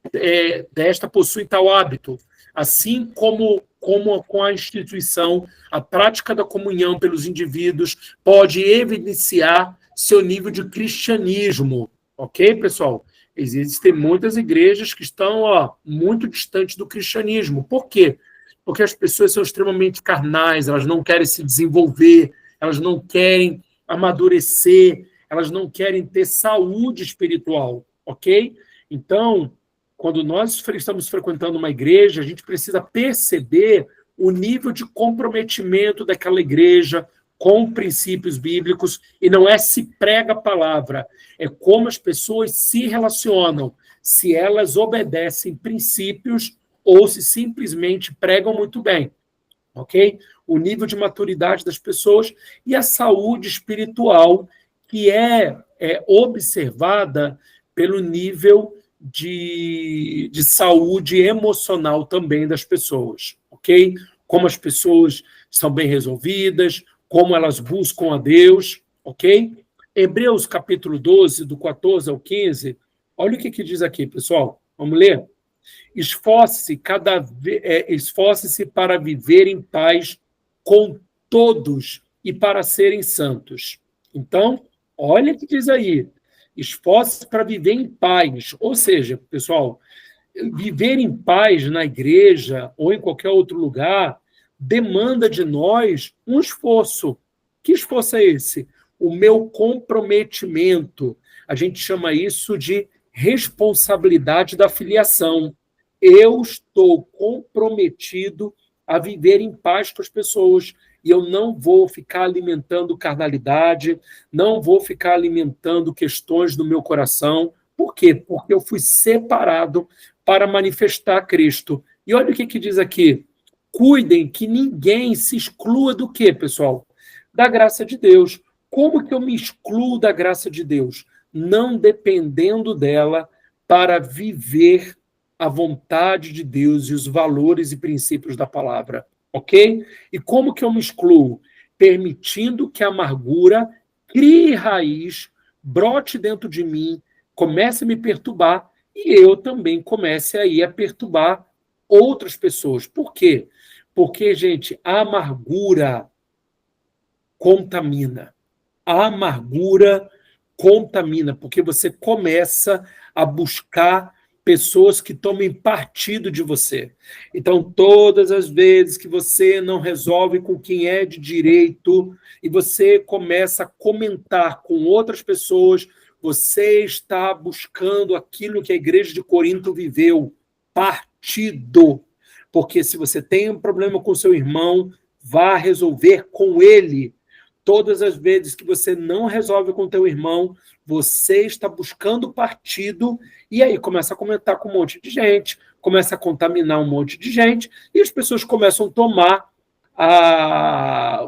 tal hábito, assim como com a instituição, a prática da comunhão pelos indivíduos pode evidenciar seu nível de cristianismo. Ok, pessoal? Existem muitas igrejas que estão muito distantes do cristianismo. Por quê? Porque as pessoas são extremamente carnais, elas não querem se desenvolver, elas não querem amadurecer, elas não querem ter saúde espiritual, ok? Então, quando nós estamos frequentando uma igreja, a gente precisa perceber o nível de comprometimento daquela igreja com princípios bíblicos, e não é se prega a palavra, é como as pessoas se relacionam, se elas obedecem princípios ou se simplesmente pregam muito bem, ok? O nível de maturidade das pessoas e a saúde espiritual que é observada pelo nível de saúde emocional também das pessoas, ok? Como as pessoas são bem resolvidas, como elas buscam a Deus, ok? Hebreus capítulo 12, do 14 ao 15, olha o que diz aqui, pessoal. Vamos ler? Esforce-se para viver em paz com todos e para serem santos. Então, olha o que diz aí. Esforce-se para viver em paz. Ou seja, pessoal, viver em paz na igreja ou em qualquer outro lugar demanda de nós um esforço. Que esforço é esse? O meu comprometimento. A gente chama isso de responsabilidade da filiação. Eu estou comprometido a viver em paz com as pessoas e eu não vou ficar alimentando carnalidade, não vou ficar alimentando questões do meu coração. Por quê? Porque eu fui separado para manifestar Cristo. E olha o que diz aqui. Cuidem que ninguém se exclua do quê, pessoal? Da graça de Deus. Como que eu me excluo da graça de Deus? Não dependendo dela para viver a vontade de Deus e os valores e princípios da palavra, ok? E como que eu me excluo? Permitindo que a amargura crie raiz, brote dentro de mim, comece a me perturbar e eu também comece aí a perturbar outras pessoas. Por quê? Porque, gente, a amargura contamina. A amargura contamina, porque você começa a buscar pessoas que tomem partido de você. Então, todas as vezes que você não resolve com quem é de direito e você começa a comentar com outras pessoas, você está buscando aquilo que a igreja de Corinto viveu, partido. Porque se você tem um problema com seu irmão, vá resolver com ele. Todas as vezes que você não resolve com teu irmão, você está buscando partido e aí começa a comentar com um monte de gente, começa a contaminar um monte de gente e as pessoas começam a tomar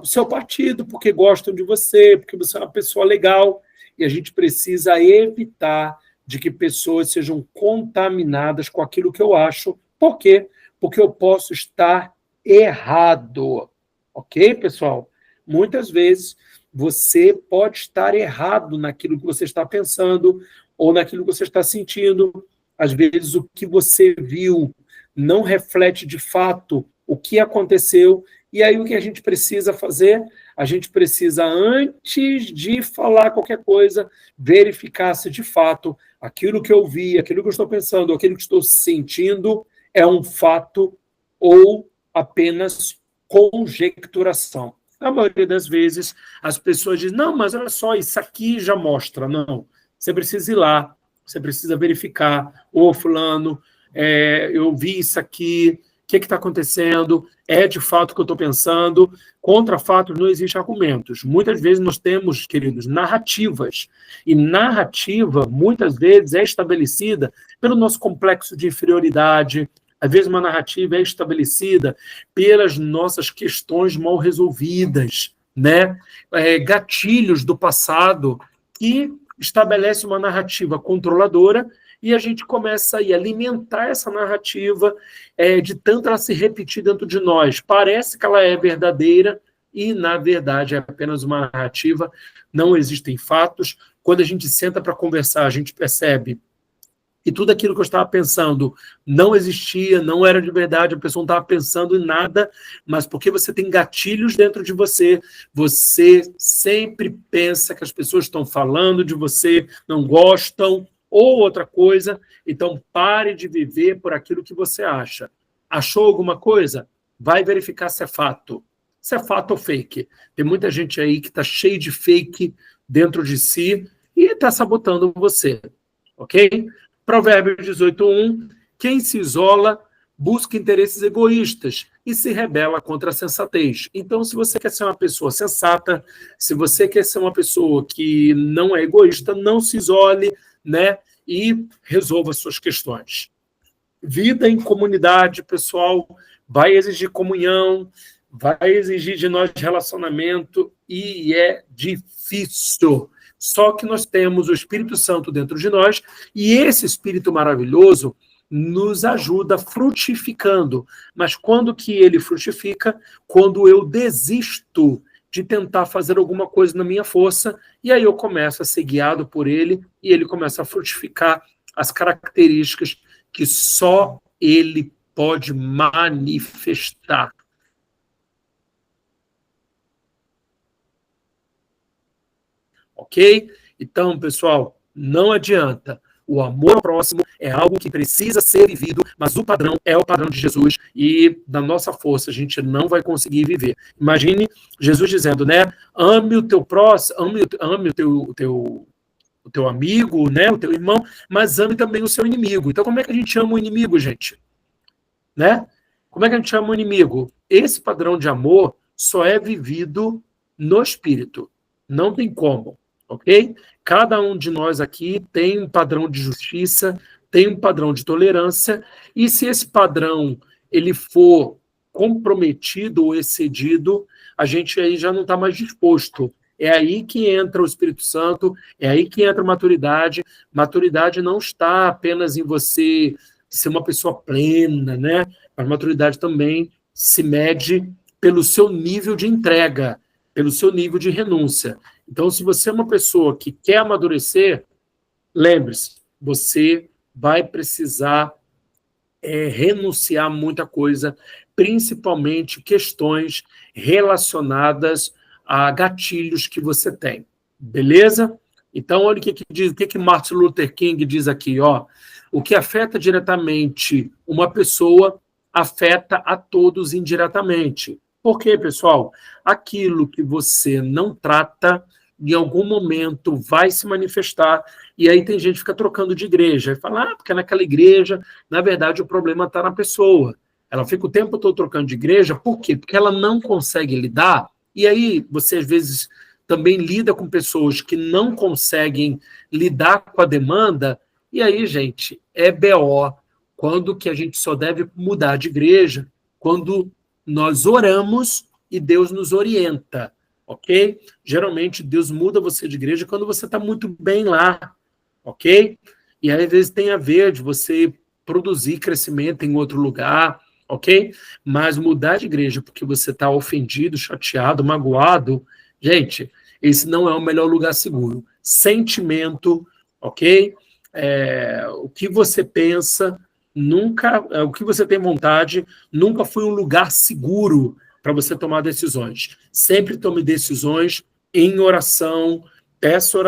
o seu partido porque gostam de você, porque você é uma pessoa legal e a gente precisa evitar de que pessoas sejam contaminadas com aquilo que eu acho. Por quê? Porque eu posso estar errado. Ok, pessoal? Muitas vezes você pode estar errado naquilo que você está pensando ou naquilo que você está sentindo. Às vezes o que você viu não reflete de fato o que aconteceu. E aí o que a gente precisa fazer? A gente precisa, antes de falar qualquer coisa, verificar se de fato aquilo que eu vi, aquilo que eu estou pensando, aquilo que estou sentindo é um fato ou apenas conjecturação. Na maioria das vezes, as pessoas dizem, não, mas olha só, isso aqui já mostra. Não, você precisa ir lá, você precisa verificar. Ô, fulano, eu vi isso aqui, o que está acontecendo? É de fato o que eu estou pensando? Contra fatos não existem argumentos. Muitas vezes nós temos, queridos, narrativas. E narrativa, muitas vezes, é estabelecida pelo nosso complexo de inferioridade. Às vezes uma narrativa é estabelecida pelas nossas questões mal resolvidas, né? Gatilhos do passado que estabelece uma narrativa controladora e a gente começa a alimentar essa narrativa de tanto ela se repetir dentro de nós. Parece que ela é verdadeira e, na verdade, é apenas uma narrativa, não existem fatos. Quando a gente senta para conversar, a gente percebe e tudo aquilo que eu estava pensando não existia, não era de verdade, a pessoa não estava pensando em nada, mas porque você tem gatilhos dentro de você, você sempre pensa que as pessoas estão falando de você, não gostam, ou outra coisa, então pare de viver por aquilo que você acha. Achou alguma coisa? Vai verificar se é fato. Se é fato ou fake. Tem muita gente aí que está cheio de fake dentro de si e está sabotando você, ok? Provérbios 18:1, quem se isola busca interesses egoístas e se rebela contra a sensatez. Então, se você quer ser uma pessoa sensata, se você quer ser uma pessoa que não é egoísta, não se isole, né, e resolva suas questões. Vida em comunidade, pessoal, vai exigir comunhão, vai exigir de nós relacionamento, e é difícil. Só que nós temos o Espírito Santo dentro de nós, e esse Espírito maravilhoso nos ajuda frutificando. Mas quando que ele frutifica? Quando eu desisto de tentar fazer alguma coisa na minha força, e aí eu começo a ser guiado por ele, e ele começa a frutificar as características que só ele pode manifestar. Ok? Então, pessoal, não adianta. O amor ao próximo é algo que precisa ser vivido, mas o padrão é o padrão de Jesus, e da nossa força a gente não vai conseguir viver. Imagine Jesus dizendo, né? Ame o teu próximo, ame o teu amigo, né? O teu irmão, mas ame também o seu inimigo. Então, como é que a gente ama o inimigo, gente? Né? Como é que a gente ama o inimigo? Esse padrão de amor só é vivido no Espírito. Não tem como. Ok? Cada um de nós aqui tem um padrão de justiça, tem um padrão de tolerância, e se esse padrão ele for comprometido ou excedido, a gente aí já não está mais disposto. É aí que entra o Espírito Santo, é aí que entra a maturidade. Maturidade não está apenas em você ser uma pessoa plena, né? A maturidade também se mede pelo seu nível de entrega, pelo seu nível de renúncia. Então, se você é uma pessoa que quer amadurecer, lembre-se, você vai precisar renunciar a muita coisa, principalmente questões relacionadas a gatilhos que você tem. Beleza? Então, olha o que diz, o que Martin Luther King diz aqui, ó. O que afeta diretamente uma pessoa afeta a todos indiretamente. Por quê, pessoal? Aquilo que você não trata, em algum momento vai se manifestar, e aí tem gente que fica trocando de igreja, e fala, porque naquela igreja, na verdade, o problema está na pessoa. Ela fica o tempo todo trocando de igreja, por quê? Porque ela não consegue lidar, e aí você, às vezes, também lida com pessoas que não conseguem lidar com a demanda, e aí, gente, é BO. Quando que a gente só deve mudar de igreja? Quando nós oramos e Deus nos orienta, ok? Geralmente, Deus muda você de igreja quando você está muito bem lá, ok? E aí, às vezes, tem a ver de você produzir crescimento em outro lugar, ok? Mas mudar de igreja porque você está ofendido, chateado, magoado, gente, esse não é o melhor lugar seguro. Sentimento, ok? O que você pensa, nunca, o que você tem vontade, nunca foi um lugar seguro para você tomar decisões. Sempre tome decisões em oração, peça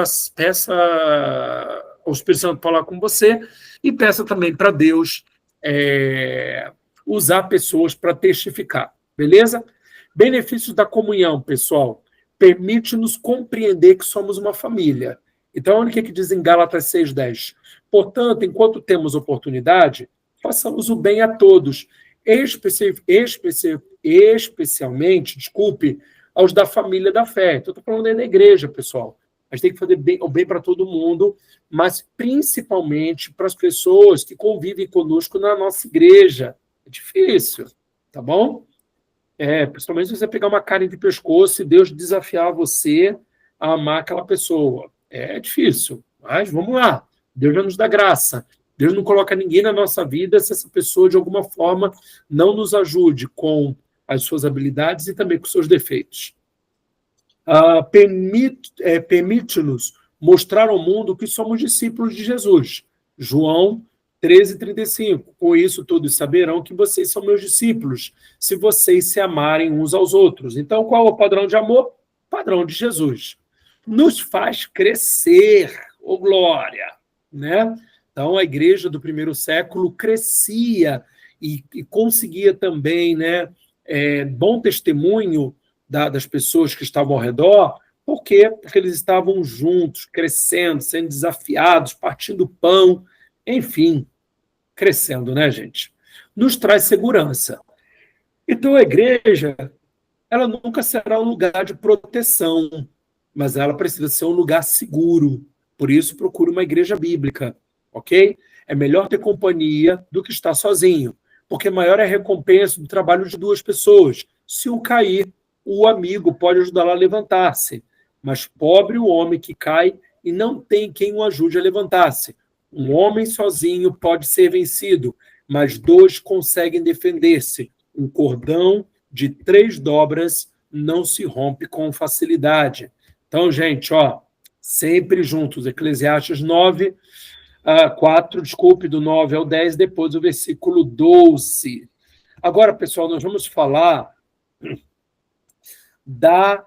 ao Espírito Santo falar com você, e peça também para Deus usar pessoas para testificar, beleza? Benefícios da comunhão, pessoal. Permite-nos compreender que somos uma família. Então, olha o que diz em Gálatas 6,10. Portanto, enquanto temos oportunidade, façamos o bem a todos, especialmente, aos da família da fé. Então, estou falando aí da igreja, pessoal. A gente tem que fazer o bem para todo mundo, mas principalmente para as pessoas que convivem conosco na nossa igreja. É difícil, tá bom? Principalmente se você pegar uma carne de pescoço e Deus desafiar você a amar aquela pessoa. É difícil, mas vamos lá. Deus já nos dá graça. Deus não coloca ninguém na nossa vida se essa pessoa, de alguma forma, não nos ajude com as suas habilidades e também com os seus defeitos. Permite-nos mostrar ao mundo que somos discípulos de Jesus. João 13,35. Com isso todos saberão que vocês são meus discípulos, se vocês se amarem uns aos outros. Então, qual é o padrão de amor? Padrão de Jesus. Nos faz crescer, ô glória, né? Então, a igreja do primeiro século crescia e conseguia também, né, bom testemunho das pessoas que estavam ao redor. Por quê? Porque eles estavam juntos, crescendo, sendo desafiados, partindo pão, enfim, crescendo, né, gente? Nos traz segurança. Então, a igreja, ela nunca será um lugar de proteção, mas ela precisa ser um lugar seguro. Por isso, procure uma igreja bíblica, ok? É melhor ter companhia do que estar sozinho, porque maior é a recompensa do trabalho de duas pessoas. Se um cair, o amigo pode ajudá-lo a levantar-se, mas pobre o homem que cai e não tem quem o ajude a levantar-se. Um homem sozinho pode ser vencido, mas dois conseguem defender-se. Um cordão de 3 dobras não se rompe com facilidade. Então, gente, sempre juntos. Eclesiastes 9, 4, desculpe, do 9 ao 10, depois o versículo 12. Agora, pessoal, nós vamos falar da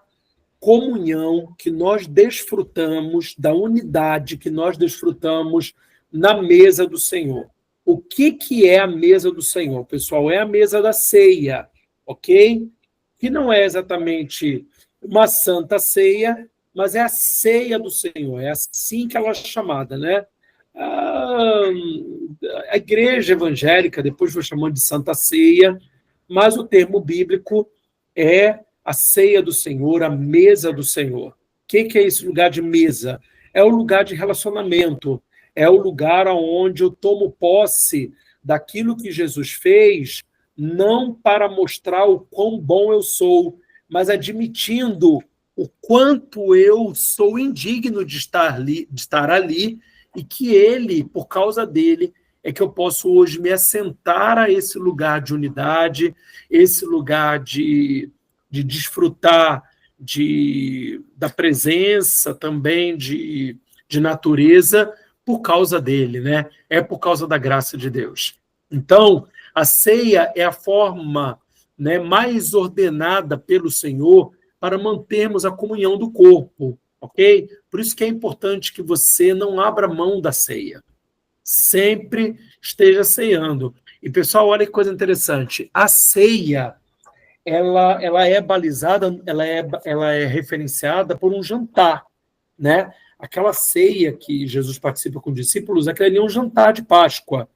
comunhão que nós desfrutamos, da unidade que nós desfrutamos na mesa do Senhor. O que é a mesa do Senhor, pessoal? É a mesa da ceia, ok? Que não é exatamente uma santa ceia, mas é a ceia do Senhor, é assim que ela é chamada, né? A igreja evangélica, depois foi chamando de Santa Ceia, mas o termo bíblico é a ceia do Senhor, a mesa do Senhor. O que é esse lugar de mesa? É o lugar de relacionamento, é o lugar onde eu tomo posse daquilo que Jesus fez, não para mostrar o quão bom eu sou, mas admitindo o quanto eu sou indigno de estar ali, e que ele, por causa dele, é que eu posso hoje me assentar a esse lugar de unidade, esse lugar de desfrutar da presença também de natureza, por causa dele, né? É por causa da graça de Deus. Então, a ceia é a forma, né, mais ordenada pelo Senhor para mantermos a comunhão do corpo, ok? Por isso que é importante que você não abra mão da ceia. Sempre esteja ceando. E, pessoal, olha que coisa interessante. A ceia, ela é balizada, ela é referenciada por um jantar, né? Aquela ceia que Jesus participa com os discípulos, aquele ali é um jantar de Páscoa.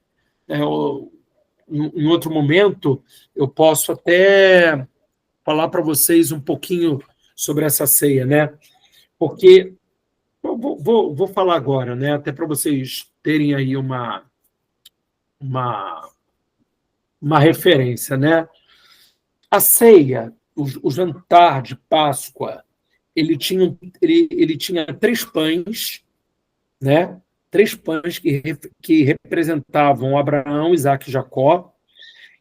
Em outro momento, eu posso até falar para vocês um pouquinho sobre essa ceia, né? Porque vou falar agora, né? Até para vocês terem aí uma referência, né? A ceia, o jantar de Páscoa, ele tinha 3 pães, né? 3 pães que representavam Abraão, Isaac e Jacó,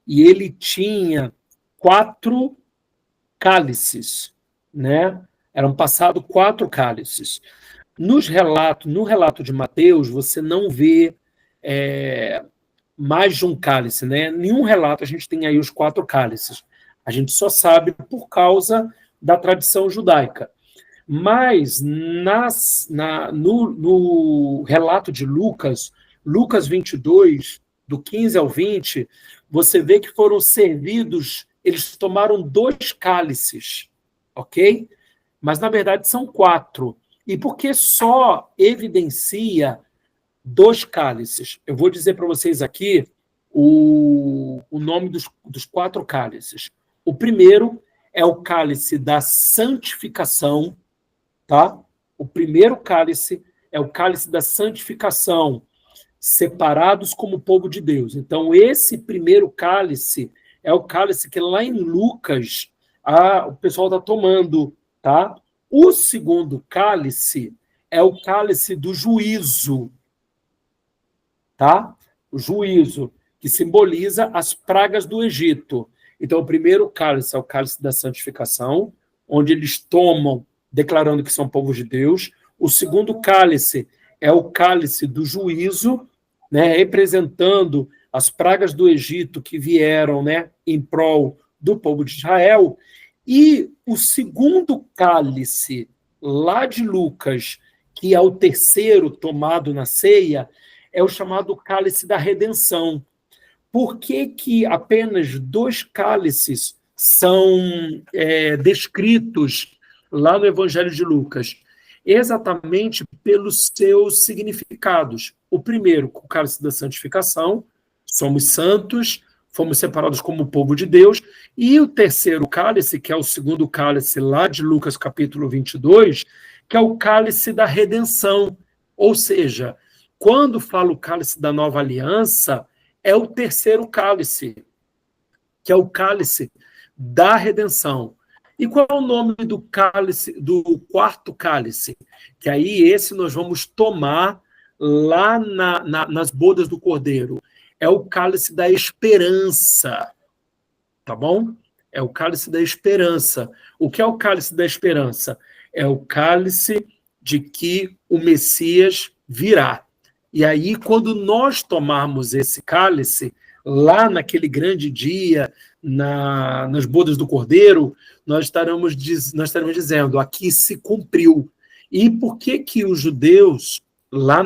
e ele tinha 4 cálices, né? Eram passados 4 cálices. No relato de Mateus, você não vê mais de um cálice, né? Nenhum relato a gente tem aí os 4 cálices. A gente só sabe por causa da tradição judaica. Mas no relato de Lucas 22, do 15 ao 20, você vê que foram servidos, eles tomaram 2 cálices, ok? Mas, na verdade, são 4. E por que só evidencia 2 cálices? Eu vou dizer para vocês aqui o nome dos 4 cálices. O primeiro é o cálice da santificação, tá? O primeiro cálice é o cálice da santificação, separados como povo de Deus. Então, esse primeiro cálice é o cálice que lá em Lucas o pessoal está tomando, tá? O segundo cálice é o cálice do juízo, tá? O juízo, que simboliza as pragas do Egito. Então, o primeiro cálice é o cálice da santificação, onde eles tomam, declarando que são povos de Deus. O segundo cálice é o cálice do juízo, né, representando as pragas do Egito que vieram, né, em prol do povo de Israel. E o segundo cálice, lá de Lucas, que é o terceiro tomado na ceia, é o chamado cálice da redenção. Por que apenas 2 cálices são descritos lá no Evangelho de Lucas? Exatamente pelos seus significados. O primeiro, o cálice da santificação, somos santos, fomos separados como povo de Deus, e o terceiro cálice, que é o segundo cálice lá de Lucas capítulo 22, que é o cálice da redenção, ou seja, quando fala o cálice da nova aliança, é o terceiro cálice, que é o cálice da redenção. E qual é o nome do cálice, do quarto cálice? Que aí esse nós vamos tomar lá nas bodas do Cordeiro. É o cálice da esperança, tá bom? É o cálice da esperança. O que é o cálice da esperança? É o cálice de que o Messias virá. E aí, quando nós tomarmos esse cálice, lá naquele grande dia, nas bodas do Cordeiro, nós estaremos dizendo, aqui se cumpriu. E por que que os judeus, lá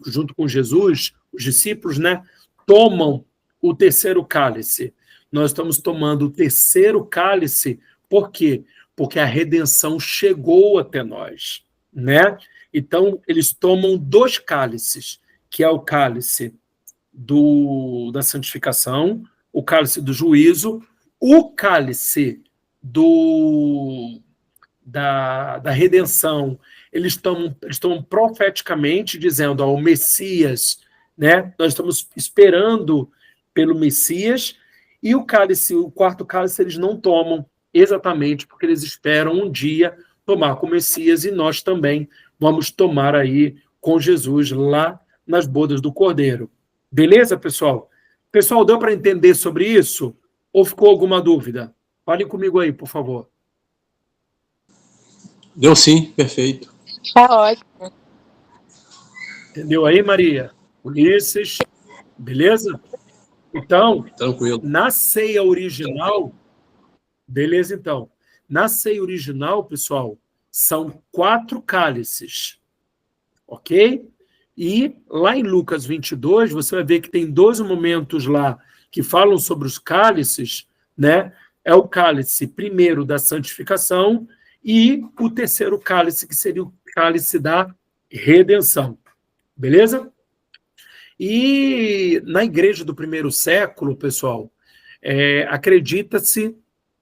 junto com Jesus, os discípulos, né, tomam o terceiro cálice? Nós estamos tomando o terceiro cálice, por quê? Porque a redenção chegou até nós, né? Então, eles tomam 2 cálices, que é o cálice da santificação, o cálice do juízo, o cálice da redenção. Eles estão profeticamente dizendo ao Messias, né? Nós estamos esperando pelo Messias, e o quarto cálice, eles não tomam exatamente porque eles esperam um dia tomar com o Messias, e nós também vamos tomar aí com Jesus lá nas bodas do Cordeiro. Beleza, pessoal? Pessoal, deu para entender sobre isso? Ou ficou alguma dúvida? Fale comigo aí, por favor. Deu sim, perfeito. Tá ótimo. Entendeu aí, Maria? Ulisses, beleza? Então, tranquilo. Na ceia original, beleza então. Na ceia original, pessoal, são 4 cálices, ok? E lá em Lucas 22, você vai ver que tem 2 momentos lá que falam sobre os cálices, né? É o cálice primeiro da santificação e o terceiro cálice, que seria o cálice da redenção. Beleza? E na igreja do primeiro século, pessoal, acredita-se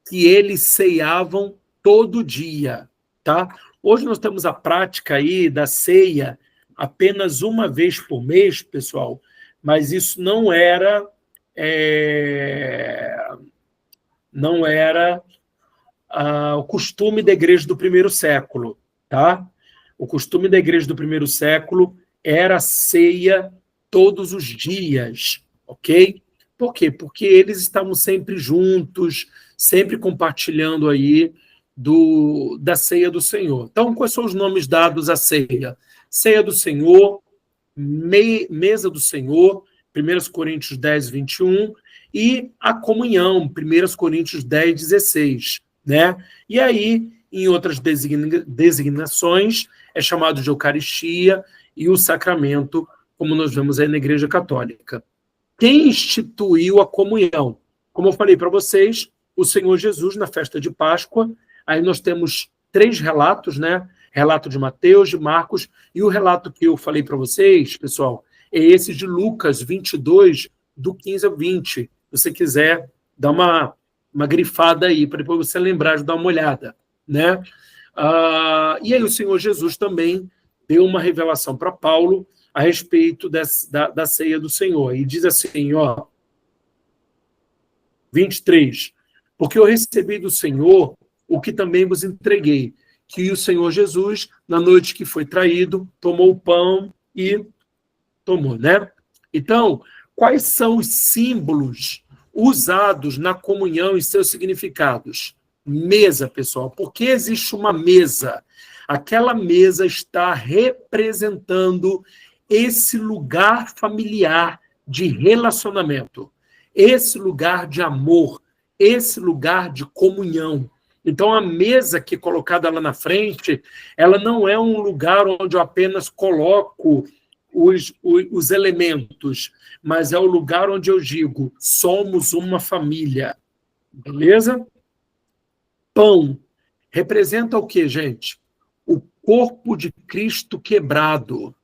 que eles ceiavam todo dia, tá? Hoje nós temos a prática aí da ceia apenas uma vez por mês, pessoal, mas isso não era o costume da igreja do primeiro século, tá? O costume da igreja do primeiro século era a ceia todos os dias, ok? Por quê? Porque eles estavam sempre juntos, sempre compartilhando aí da ceia do Senhor. Então, quais são os nomes dados à ceia? Ceia do Senhor, mesa do Senhor, 1 Coríntios 10, 21, e a comunhão, 1 Coríntios 10, 16, né? E aí, em outras designações, é chamado de Eucaristia e o sacramento, como nós vemos aí na Igreja Católica. Quem instituiu a comunhão? Como eu falei para vocês, o Senhor Jesus na festa de Páscoa. Aí nós temos 3 relatos, né? Relato de Mateus, de Marcos, e o relato que eu falei para vocês, pessoal, é esse de Lucas 22, do 15 ao 20. Se você quiser dar uma grifada aí, para depois você lembrar de dar uma olhada, né? E aí o Senhor Jesus também deu uma revelação para Paulo a respeito da ceia do Senhor. E diz assim, 23, porque eu recebi do Senhor o que também vos entreguei, que o Senhor Jesus, na noite que foi traído, tomou o pão e tomou, né? Então, quais são os símbolos usados na comunhão e seus significados? Mesa, pessoal. Por que existe uma mesa? Aquela mesa está representando esse lugar familiar de relacionamento, esse lugar de amor, esse lugar de comunhão. Então, a mesa que é colocada lá na frente, ela não é um lugar onde eu apenas coloco os elementos, mas é o lugar onde eu digo, somos uma família. Beleza? Pão representa o quê, gente? O corpo de Cristo quebrado.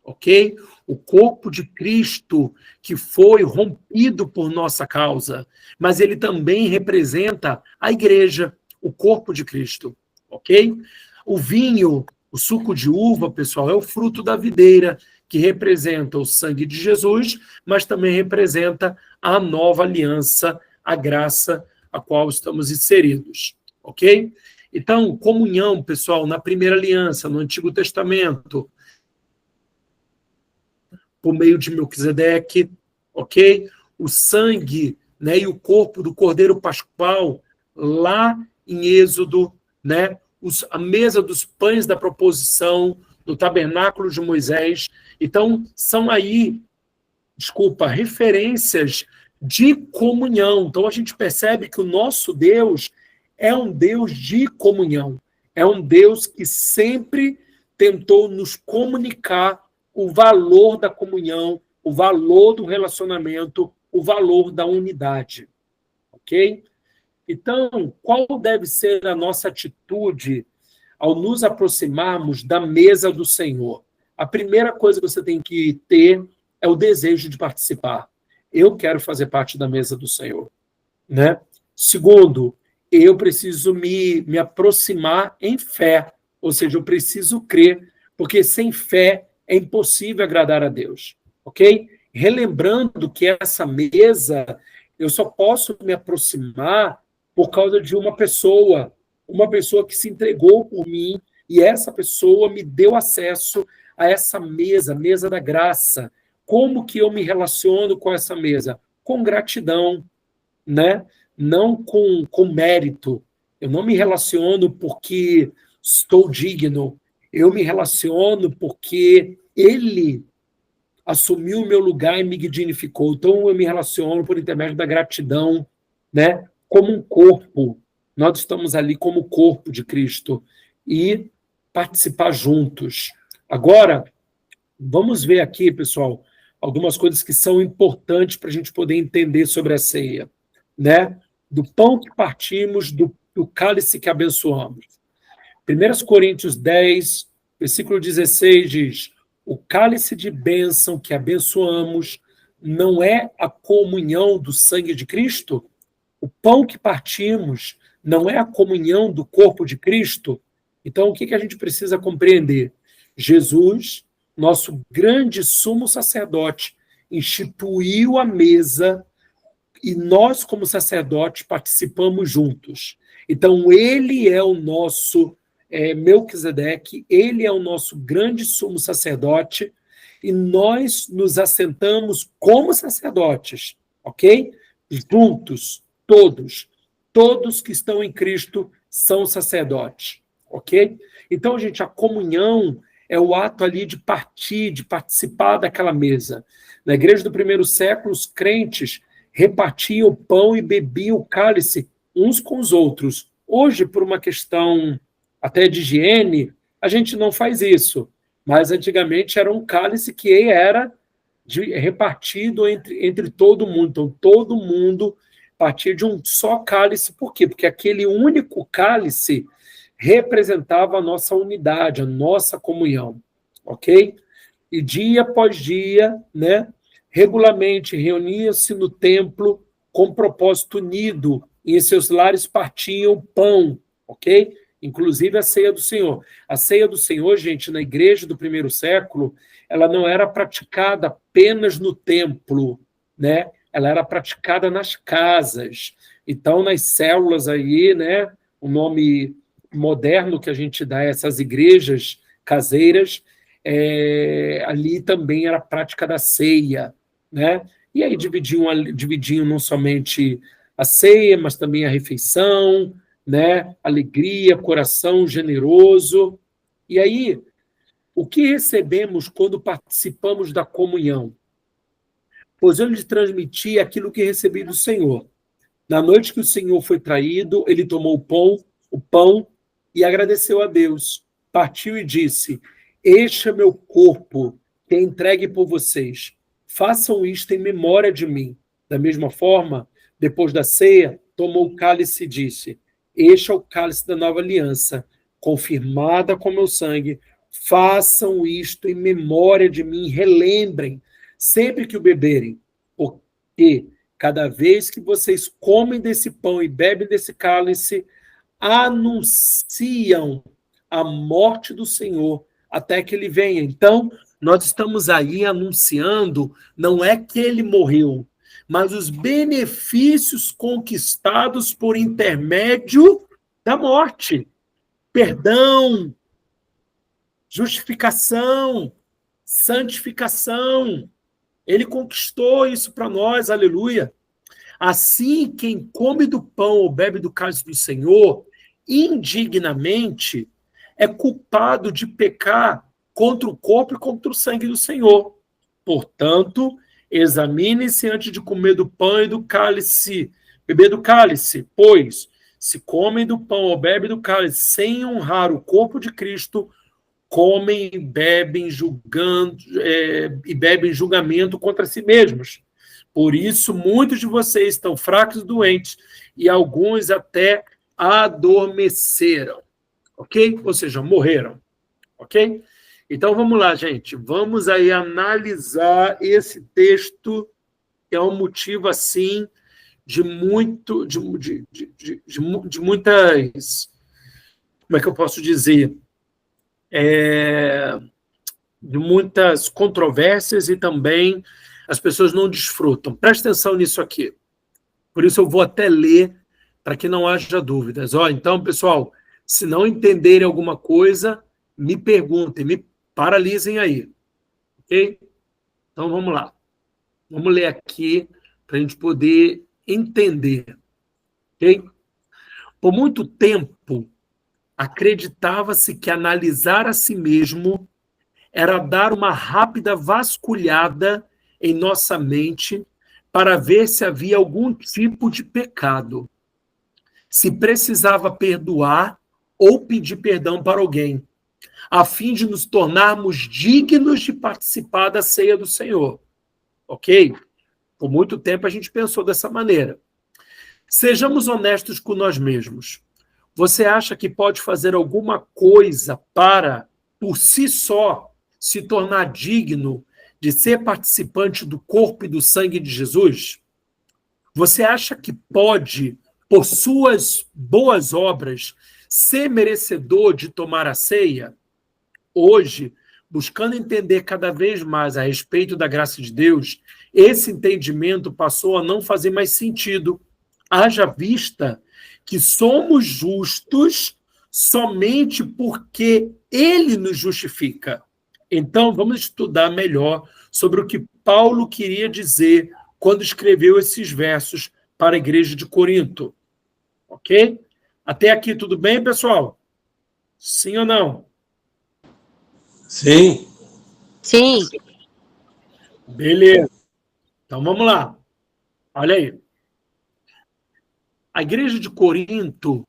Ok? o corpo de Cristo que foi rompido por nossa causa, mas ele também representa a igreja, o corpo de Cristo, ok? O vinho, o suco de uva, pessoal, é o fruto da videira, que representa o sangue de Jesus, mas também representa a nova aliança, a graça a qual estamos inseridos, ok? Então, comunhão, pessoal, na primeira aliança, no Antigo Testamento, por meio de Melquisedeque, ok? O sangue, né, e o corpo do Cordeiro Pascual, lá em Êxodo, né? A mesa dos pães da proposição, no tabernáculo de Moisés. Então, são aí, referências de comunhão. Então, a gente percebe que o nosso Deus é um Deus de comunhão. É um Deus que sempre tentou nos comunicar o valor da comunhão, o valor do relacionamento, o valor da unidade. Ok? Então, qual deve ser a nossa atitude ao nos aproximarmos da mesa do Senhor? A primeira coisa que você tem que ter é o desejo de participar. Eu quero fazer parte da mesa do Senhor, né? Segundo, eu preciso me aproximar em fé, ou seja, eu preciso crer, porque sem fé é impossível agradar a Deus, ok? Relembrando que essa mesa, eu só posso me aproximar por causa de uma pessoa que se entregou por mim, e essa pessoa me deu acesso a essa mesa, mesa da graça. Como que eu me relaciono com essa mesa? Com gratidão, né? Não com mérito. Eu não me relaciono porque estou digno. Eu me relaciono porque ele assumiu o meu lugar e me dignificou. Então, eu me relaciono por intermédio da gratidão, né? Como um corpo. Nós estamos ali como corpo de Cristo e participar juntos. Agora, vamos ver aqui, pessoal, algumas coisas que são importantes para a gente poder entender sobre a ceia, né? Do pão que partimos, do cálice que abençoamos. 1 Coríntios 10, versículo 16 diz: o cálice de bênção que abençoamos não é a comunhão do sangue de Cristo? O pão que partimos não é a comunhão do corpo de Cristo? Então, o que a gente precisa compreender? Jesus, nosso grande sumo sacerdote, instituiu a mesa e nós, como sacerdotes, participamos juntos. Então, ele é o nosso Melquisedeque, ele é o nosso grande sumo sacerdote, e nós nos assentamos como sacerdotes, ok? Juntos, todos que estão em Cristo são sacerdotes, ok? Então, gente, a comunhão é o ato ali de partir, de participar daquela mesa. Na igreja do primeiro século, os crentes repartiam o pão e bebiam o cálice uns com os outros. Hoje, por uma questão até de higiene, a gente não faz isso. Mas antigamente era um cálice que era repartido entre todo mundo. Então, todo mundo partia de um só cálice. Por quê? Porque aquele único cálice representava a nossa unidade, a nossa comunhão. Ok? E dia após dia, né, regularmente reunia-se no templo com propósito unido, e em seus lares partiam pão, ok? Inclusive a ceia do Senhor. A ceia do Senhor, gente, na igreja do primeiro século, ela não era praticada apenas no templo, né? Ela era praticada nas casas. Então, nas células aí, né? O nome moderno que a gente dá a essas igrejas caseiras, ali também era a prática da ceia, né? E aí dividiam não somente a ceia, mas também a refeição, né? Alegria, coração generoso. E aí, o que recebemos quando participamos da comunhão? Pois eu lhes transmiti aquilo que recebi do Senhor. Na noite que o Senhor foi traído, ele tomou o pão e agradeceu a Deus. Partiu e disse: este é meu corpo, que é entregue por vocês. Façam isto em memória de mim. Da mesma forma, depois da ceia, tomou o cálice e disse: este é o cálice da nova aliança, confirmada com meu sangue. façam isto em memória de mim, relembrem sempre que o beberem, porque cada vez que vocês comem desse pão e bebem desse cálice, anunciam a morte do Senhor até que ele venha. Então, nós estamos aí anunciando, não é que ele morreu, mas os benefícios conquistados por intermédio da morte. Perdão, justificação, santificação. Ele conquistou isso para nós, aleluia. Assim, quem come do pão ou bebe do cálice do Senhor, indignamente, é culpado de pecar contra o corpo e contra o sangue do Senhor. Portanto, examine-se antes de comer do pão e do cálice, beber do cálice, pois, se comem do pão ou bebem do cálice sem honrar o corpo de Cristo, comem e bebem julgamento contra si mesmos. Por isso, muitos de vocês estão fracos e doentes, e alguns até adormeceram, ok? Ou seja, morreram, ok? Então, vamos lá, gente. Vamos aí analisar esse texto, que é um motivo, assim, de muitas... Como é que eu posso dizer? De muitas controvérsias e também as pessoas não desfrutam. Presta atenção nisso aqui. Por isso eu vou até ler para que não haja dúvidas. Então, pessoal, se não entenderem alguma coisa, me perguntem, me paralisem aí. Ok? Então, vamos lá. Vamos ler aqui para a gente poder entender. Ok? Por muito tempo, acreditava-se que analisar a si mesmo era dar uma rápida vasculhada em nossa mente para ver se havia algum tipo de pecado, se precisava perdoar ou pedir perdão para alguém, a fim de nos tornarmos dignos de participar da ceia do Senhor. Ok? Por muito tempo a gente pensou dessa maneira. Sejamos honestos com nós mesmos. Você acha que pode fazer alguma coisa para, por si só, se tornar digno de ser participante do corpo e do sangue de Jesus? Você acha que pode, por suas boas obras, ser merecedor de tomar a ceia? Hoje, buscando entender cada vez mais a respeito da graça de Deus, esse entendimento passou a não fazer mais sentido, haja vista que somos justos somente porque Ele nos justifica. Então, vamos estudar melhor sobre o que Paulo queria dizer quando escreveu esses versos para a igreja de Corinto. Ok? Até aqui tudo bem, pessoal? Sim ou não? Sim. Sim. Beleza. Então, vamos lá. Olha aí. A igreja de Corinto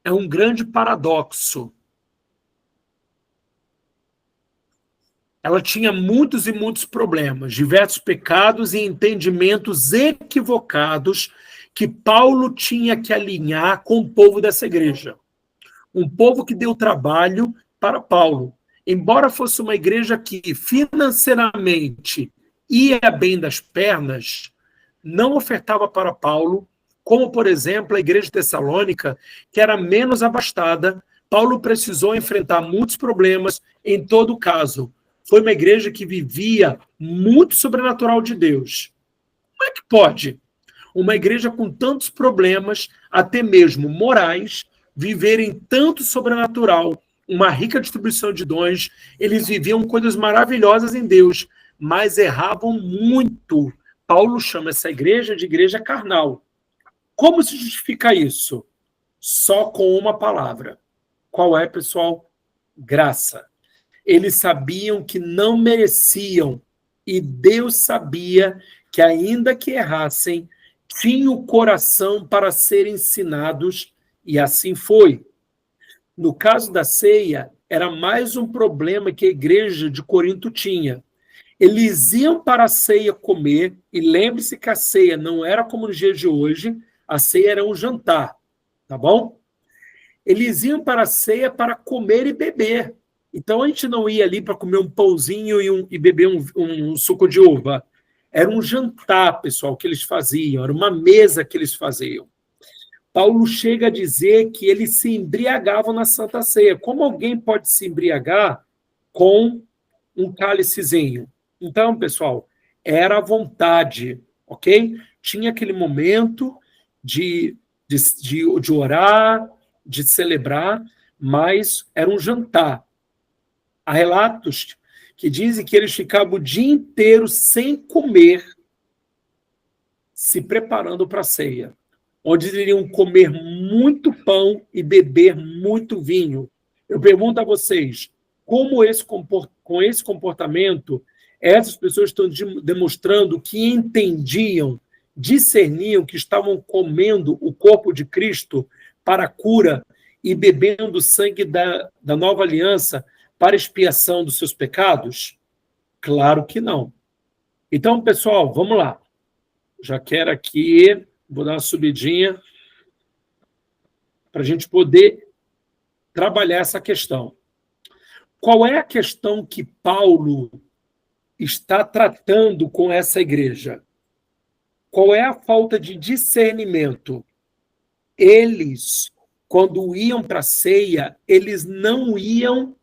é um grande paradoxo. Ela tinha muitos e muitos problemas, diversos pecados e entendimentos equivocados que Paulo tinha que alinhar com o povo dessa igreja. Um povo que deu trabalho para Paulo. Embora fosse uma igreja que financeiramente ia bem das pernas, não ofertava para Paulo, como, por exemplo, a igreja de Tessalônica, que era menos abastada. Paulo precisou enfrentar muitos problemas em todo caso. Foi uma igreja que vivia muito sobrenatural de Deus. Como é que pode uma igreja com tantos problemas, até mesmo morais, viver em tanto sobrenatural, uma rica distribuição de dons? Eles viviam coisas maravilhosas em Deus, mas erravam muito. Paulo chama essa igreja de igreja carnal. Como se justifica isso? Só com uma palavra. Qual é, pessoal? Graça. Eles sabiam que não mereciam, e Deus sabia que, ainda que errassem, tinham o coração para serem ensinados, e assim foi. No caso da ceia, era mais um problema que a igreja de Corinto tinha. Eles iam para a ceia comer, e lembre-se que a ceia não era como nos dias de hoje, a ceia era um jantar, tá bom? Eles iam para a ceia para comer e beber. Então, a gente não ia ali para comer um pãozinho e beber um suco de uva. Era um jantar, pessoal, que eles faziam, era uma mesa que eles faziam. Paulo chega a dizer que eles se embriagavam na Santa Ceia. Como alguém pode se embriagar com um cálicezinho? Então, pessoal, era à vontade, ok? Tinha aquele momento de orar, de celebrar, mas era um jantar. Há relatos que dizem que eles ficavam o dia inteiro sem comer, se preparando para a ceia, onde iriam comer muito pão e beber muito vinho. Eu pergunto a vocês, como com esse comportamento, essas pessoas estão demonstrando que entendiam, discerniam que estavam comendo o corpo de Cristo para a cura e bebendo o sangue da nova aliança para expiação dos seus pecados? Claro que não. Então, pessoal, vamos lá. Já quero aqui, vou dar uma subidinha para a gente poder trabalhar essa questão. Qual é a questão que Paulo está tratando com essa igreja? Qual é a falta de discernimento? Eles, quando iam para a ceia, eles não iam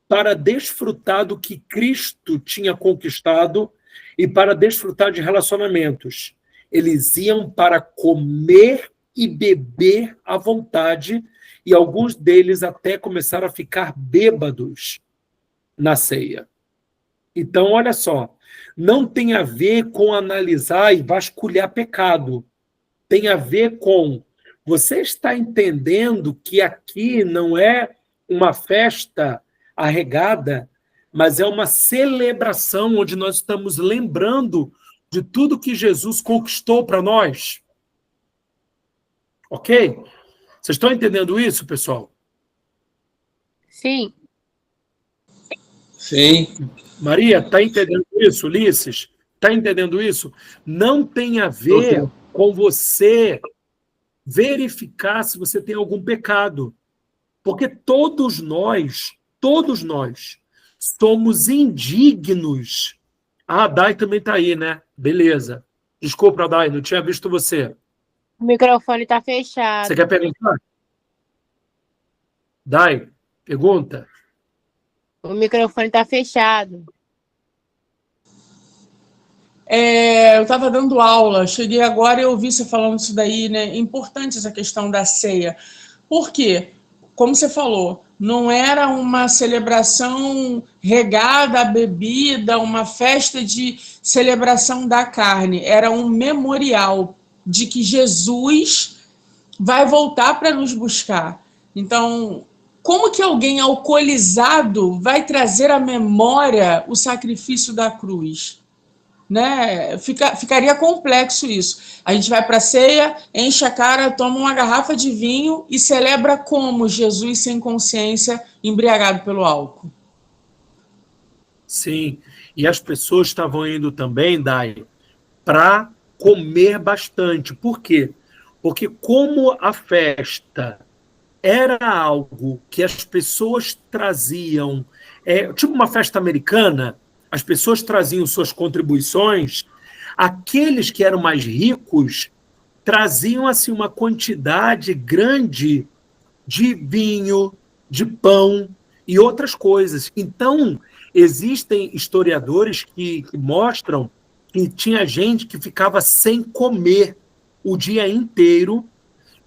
para desfrutar do que Cristo tinha conquistado e para desfrutar de relacionamentos. Eles iam para comer e beber à vontade, e alguns deles até começaram a ficar bêbados na ceia. Então, olha só, não tem a ver com analisar e vasculhar pecado. Tem a ver com você está entendendo que aqui não é uma festa arregada, mas é uma celebração onde nós estamos lembrando de tudo que Jesus conquistou para nós. Ok? Vocês estão entendendo isso, pessoal? Sim. Sim. Maria, está entendendo isso? Ulisses, está entendendo isso? Não tem a ver com você verificar se você tem algum pecado. Porque todos nós somos indignos. Ah, a Dai também está aí, né? Beleza. Desculpa, Dai, não tinha visto você. O microfone está fechado. Você quer perguntar? Dai, pergunta. O microfone está fechado. Eu estava dando aula, cheguei agora e ouvi você falando isso daí, né? É importante essa questão da ceia. Por quê? Como você falou, não era uma celebração regada à bebida, uma festa de celebração da carne, era um memorial de que Jesus vai voltar para nos buscar. Então, como que alguém alcoolizado vai trazer à memória o sacrifício da cruz? Né? Ficaria complexo isso. A gente vai para a ceia, enche a cara, toma uma garrafa de vinho e celebra como Jesus sem consciência, embriagado pelo álcool. Sim, e as pessoas estavam indo também, Dai, para comer bastante. Por quê? Porque como a festa era algo que as pessoas traziam, tipo uma festa americana, as pessoas traziam suas contribuições, aqueles que eram mais ricos traziam assim uma quantidade grande de vinho, de pão e outras coisas. Então, existem historiadores que mostram que tinha gente que ficava sem comer o dia inteiro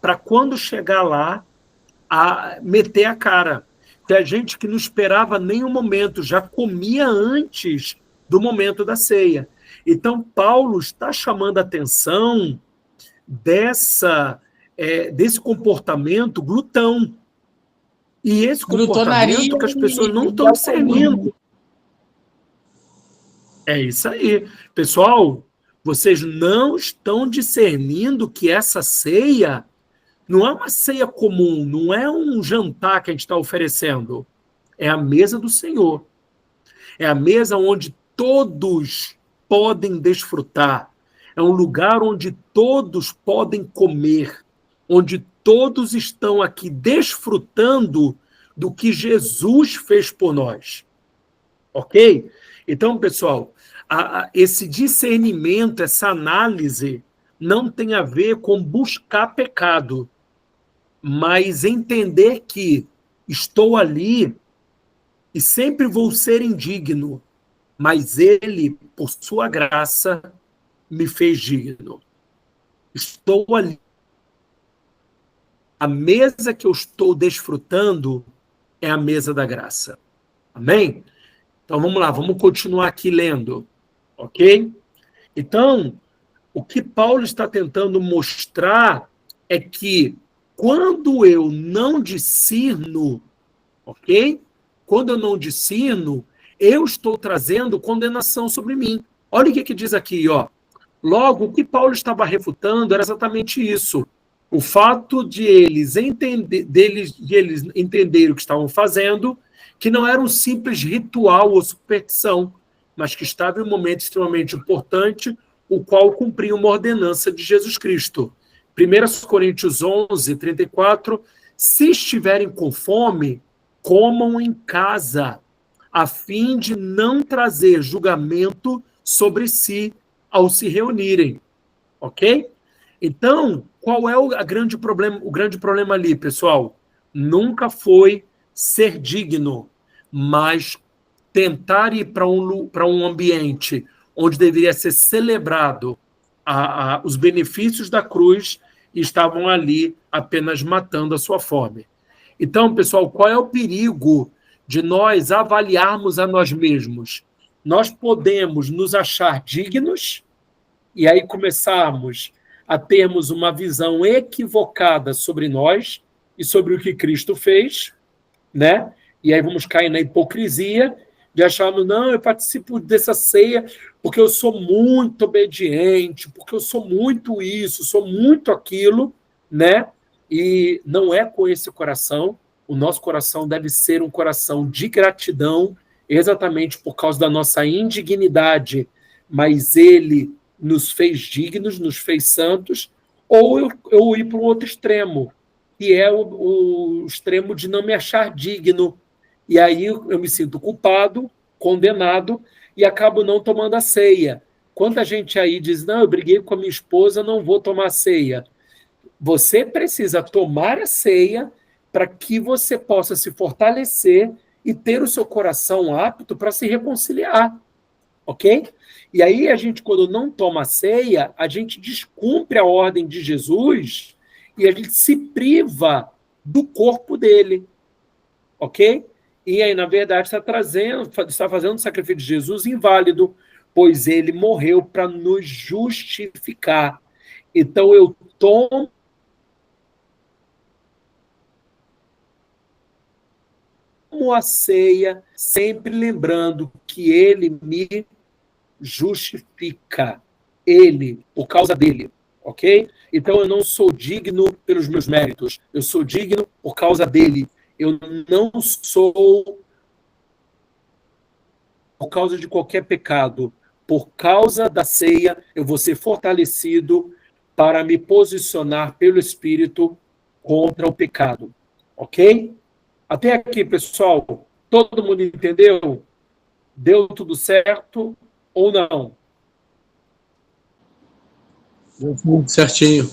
para quando chegar lá a meter a cara. Tem gente que não esperava nenhum momento, já comia antes do momento da ceia. Então, Paulo está chamando a atenção desse comportamento glutão. E esse comportamento que as pessoas não estão discernindo. É isso aí. Pessoal, vocês não estão discernindo que essa ceia não é uma ceia comum, não é um jantar que a gente está oferecendo. É a mesa do Senhor. É a mesa onde todos podem desfrutar. É um lugar onde todos podem comer, onde todos estão aqui desfrutando do que Jesus fez por nós. Ok? Então, pessoal, esse discernimento, essa análise, não tem a ver com buscar pecado, mas entender que estou ali e sempre vou ser indigno, mas Ele, por sua graça, me fez digno. Estou ali. A mesa que eu estou desfrutando é a mesa da graça. Amém? Então vamos lá, vamos continuar aqui lendo. Ok? Então, o que Paulo está tentando mostrar é que quando eu não discerno, ok? Quando eu não discerno, eu estou trazendo condenação sobre mim. Olha o que diz aqui, ó. Logo, o que Paulo estava refutando era exatamente isso. O fato de eles entenderem o que estavam fazendo, que não era um simples ritual ou superstição, mas que estava em um momento extremamente importante, o qual cumpria uma ordenança de Jesus Cristo. 1 Coríntios 11, 34, se estiverem com fome, comam em casa, a fim de não trazer julgamento sobre si ao se reunirem. Ok? Então, qual é o grande problema ali, pessoal? Nunca foi ser digno, mas tentar ir para um ambiente onde deveria ser celebrado os benefícios da cruz e estavam ali apenas matando a sua fome. Então, pessoal, qual é o perigo de nós avaliarmos a nós mesmos? Nós podemos nos achar dignos e aí começarmos a termos uma visão equivocada sobre nós e sobre o que Cristo fez, né? E aí vamos cair na hipocrisia de acharmos, não, eu participo dessa ceia porque eu sou muito obediente, porque eu sou muito isso, sou muito aquilo, né? E não é com esse coração. O nosso coração deve ser um coração de gratidão, exatamente por causa da nossa indignidade, mas ele nos fez dignos, nos fez santos, ou eu ir para um outro extremo, que é o extremo de não me achar digno. E aí eu me sinto culpado, condenado, e acabo não tomando a ceia. Quanta gente aí diz, não, eu briguei com a minha esposa, não vou tomar a ceia. Você precisa tomar a ceia para que você possa se fortalecer e ter o seu coração apto para se reconciliar. Ok? E aí a gente, quando não toma a ceia, a gente descumpre a ordem de Jesus e a gente se priva do corpo dele. Ok? E aí, na verdade, está fazendo o sacrifício de Jesus inválido, pois ele morreu para nos justificar. Então, eu tomo a ceia, sempre lembrando que ele me justifica. Ele, por causa dele. Ok? Então, eu não sou digno pelos meus méritos. Eu sou digno por causa dele. Eu não sou por causa de qualquer pecado. Por causa da ceia, eu vou ser fortalecido para me posicionar pelo Espírito contra o pecado. Ok? Até aqui, pessoal. Todo mundo entendeu? Deu tudo certo ou não? Certinho.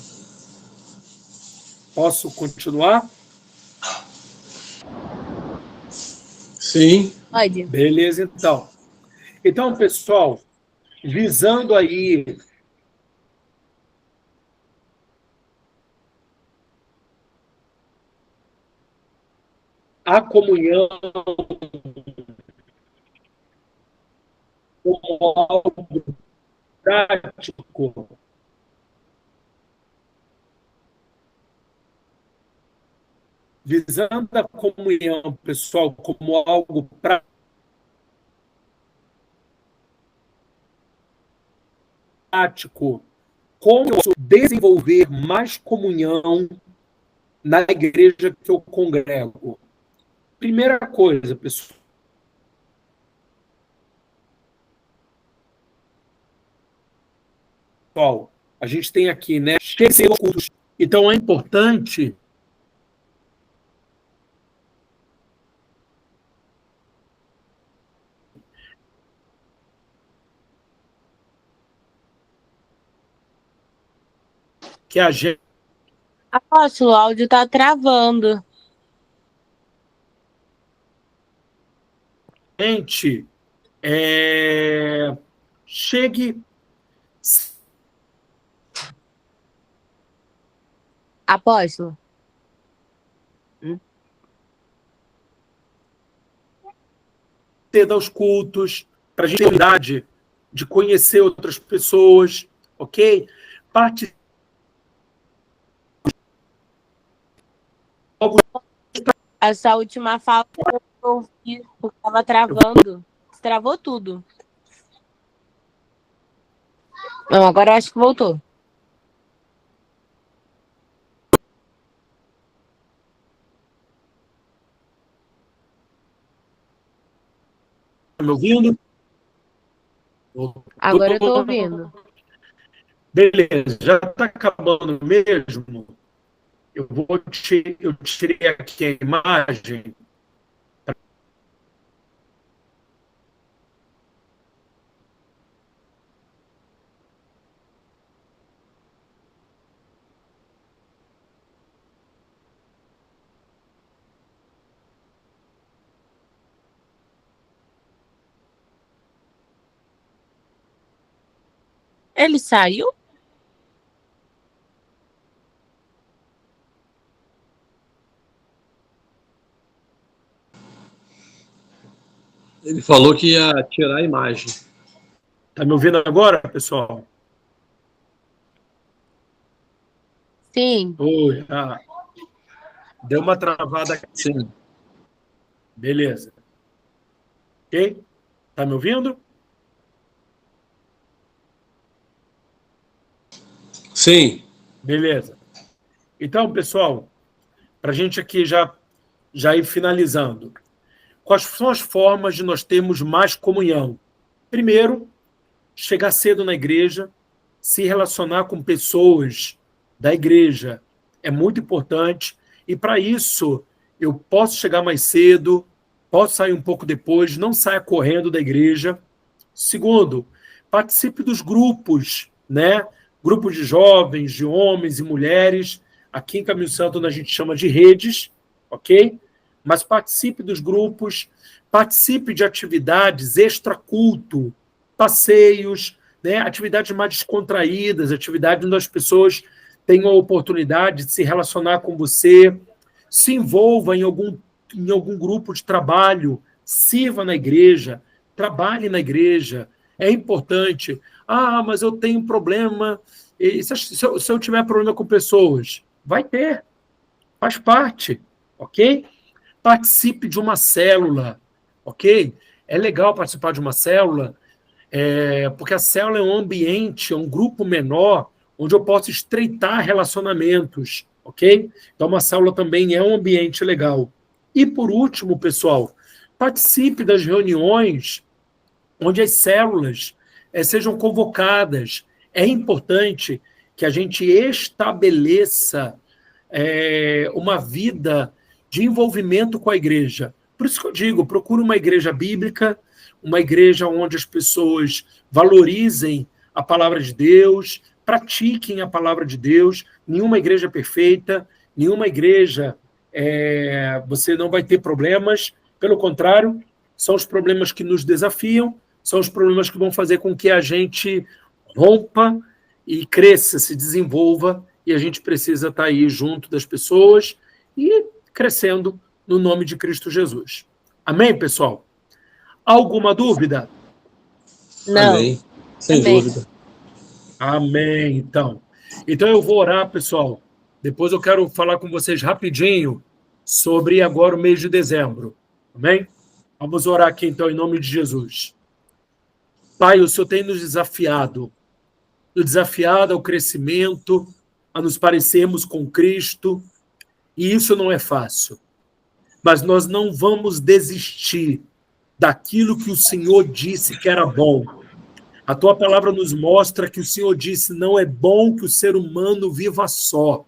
Posso continuar? Sim. Pode. Beleza, então. Então, pessoal, visando aí a comunhão como algo prático, visando a comunhão, pessoal, como algo prático, como eu posso desenvolver mais comunhão na igreja que eu congrego? Primeira coisa, pessoal, a gente tem aqui, né, cultos. Então é importante que a gente Apóstolo, o áudio tá travando. chegue. Apóstolo. Ter aos cultos, para a gente ter oportunidade de conhecer outras pessoas, ok? Essa última fala eu ouvi porque tava travando. Travou tudo. Não, agora eu acho que voltou. Tá me ouvindo? Agora eu tô ouvindo. Beleza, já está acabando mesmo. Eu tirei aqui a imagem. Ele saiu? Ele falou que ia tirar a imagem. Está me ouvindo agora, pessoal? Sim. Oi, deu uma travada aqui. Sim. Beleza. Ok? Está me ouvindo? Sim. Beleza. Então, pessoal, para a gente aqui já ir finalizando. Quais são as formas de nós termos mais comunhão? Primeiro, chegar cedo na igreja, se relacionar com pessoas da igreja é muito importante. E, para isso, eu posso chegar mais cedo, posso sair um pouco depois, não saia correndo da igreja. Segundo, participe dos grupos, né? Grupos de jovens, de homens e mulheres. Aqui em Caminho Santo a gente chama de redes, ok? Mas participe dos grupos, participe de atividades extraculto, passeios, né? Atividades mais descontraídas, atividades onde as pessoas tenham a oportunidade de se relacionar com você, se envolva em algum grupo de trabalho, sirva na igreja, trabalhe na igreja, é importante. Mas eu tenho problema. Se eu tiver problema com pessoas, vai ter, faz parte, ok? Participe de uma célula, ok? É legal participar de uma célula, porque a célula é um ambiente, é um grupo menor, onde eu posso estreitar relacionamentos, ok? Então, uma célula também é um ambiente legal. E, por último, pessoal, participe das reuniões onde as células sejam convocadas. É importante que a gente estabeleça uma vida de envolvimento com a igreja. Por isso que eu digo, procure uma igreja bíblica, uma igreja onde as pessoas valorizem a palavra de Deus, pratiquem a palavra de Deus. Nenhuma igreja perfeita, nenhuma igreja você não vai ter problemas. Pelo contrário, são os problemas que nos desafiam, são os problemas que vão fazer com que a gente rompa e cresça, se desenvolva, e a gente precisa estar aí junto das pessoas e crescendo no nome de Cristo Jesus. Amém, pessoal? Alguma dúvida? Não. Amém. Sem Amém. dúvida. Amém, então. Então eu vou orar, pessoal. Depois eu quero falar com vocês rapidinho sobre agora o mês de dezembro. Amém? Vamos orar aqui, então, em nome de Jesus. Pai, o Senhor tem nos desafiado ao crescimento, a nos parecermos com Cristo, e isso não é fácil. Mas nós não vamos desistir daquilo que o Senhor disse que era bom. A tua palavra nos mostra que o Senhor disse: não é bom que o ser humano viva só.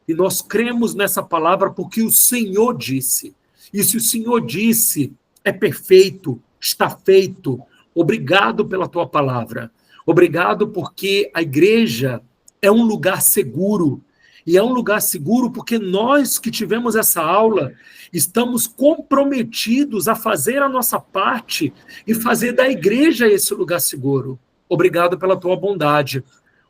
E nós cremos nessa palavra porque o Senhor disse. E se o Senhor disse, é perfeito, está feito. Obrigado pela tua palavra. Obrigado porque a igreja é um lugar seguro. E é um lugar seguro porque nós que tivemos essa aula estamos comprometidos a fazer a nossa parte e fazer da igreja esse lugar seguro. Obrigado pela tua bondade.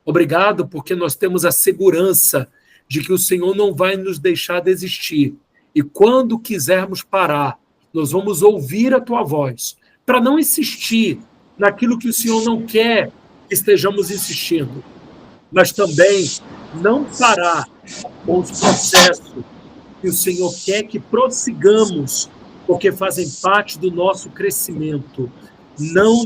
Obrigado porque nós temos a segurança de que o Senhor não vai nos deixar desistir. E quando quisermos parar, nós vamos ouvir a tua voz, para não insistir naquilo que o Senhor não quer que estejamos insistindo, mas também não parar com os processos que o Senhor quer que prossigamos, porque fazem parte do nosso crescimento. Não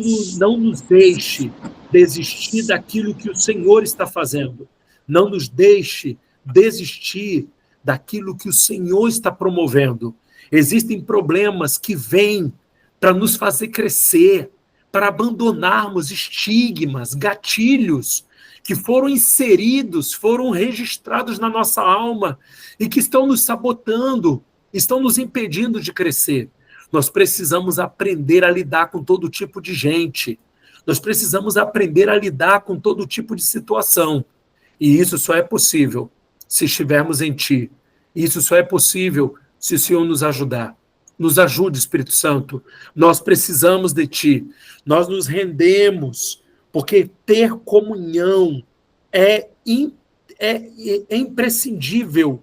nos deixe desistir daquilo que o Senhor está fazendo. Não nos deixe desistir daquilo que o Senhor está promovendo. Existem problemas que vêm para nos fazer crescer, para abandonarmos estigmas, gatilhos que foram inseridos, foram registrados na nossa alma e que estão nos sabotando, estão nos impedindo de crescer. Nós precisamos aprender a lidar com todo tipo de gente. Nós precisamos aprender a lidar com todo tipo de situação. E isso só é possível se estivermos em Ti. Isso só é possível se o Senhor nos ajudar. Nos ajude, Espírito Santo. Nós precisamos de Ti. Nós nos rendemos, porque ter comunhão é imprescindível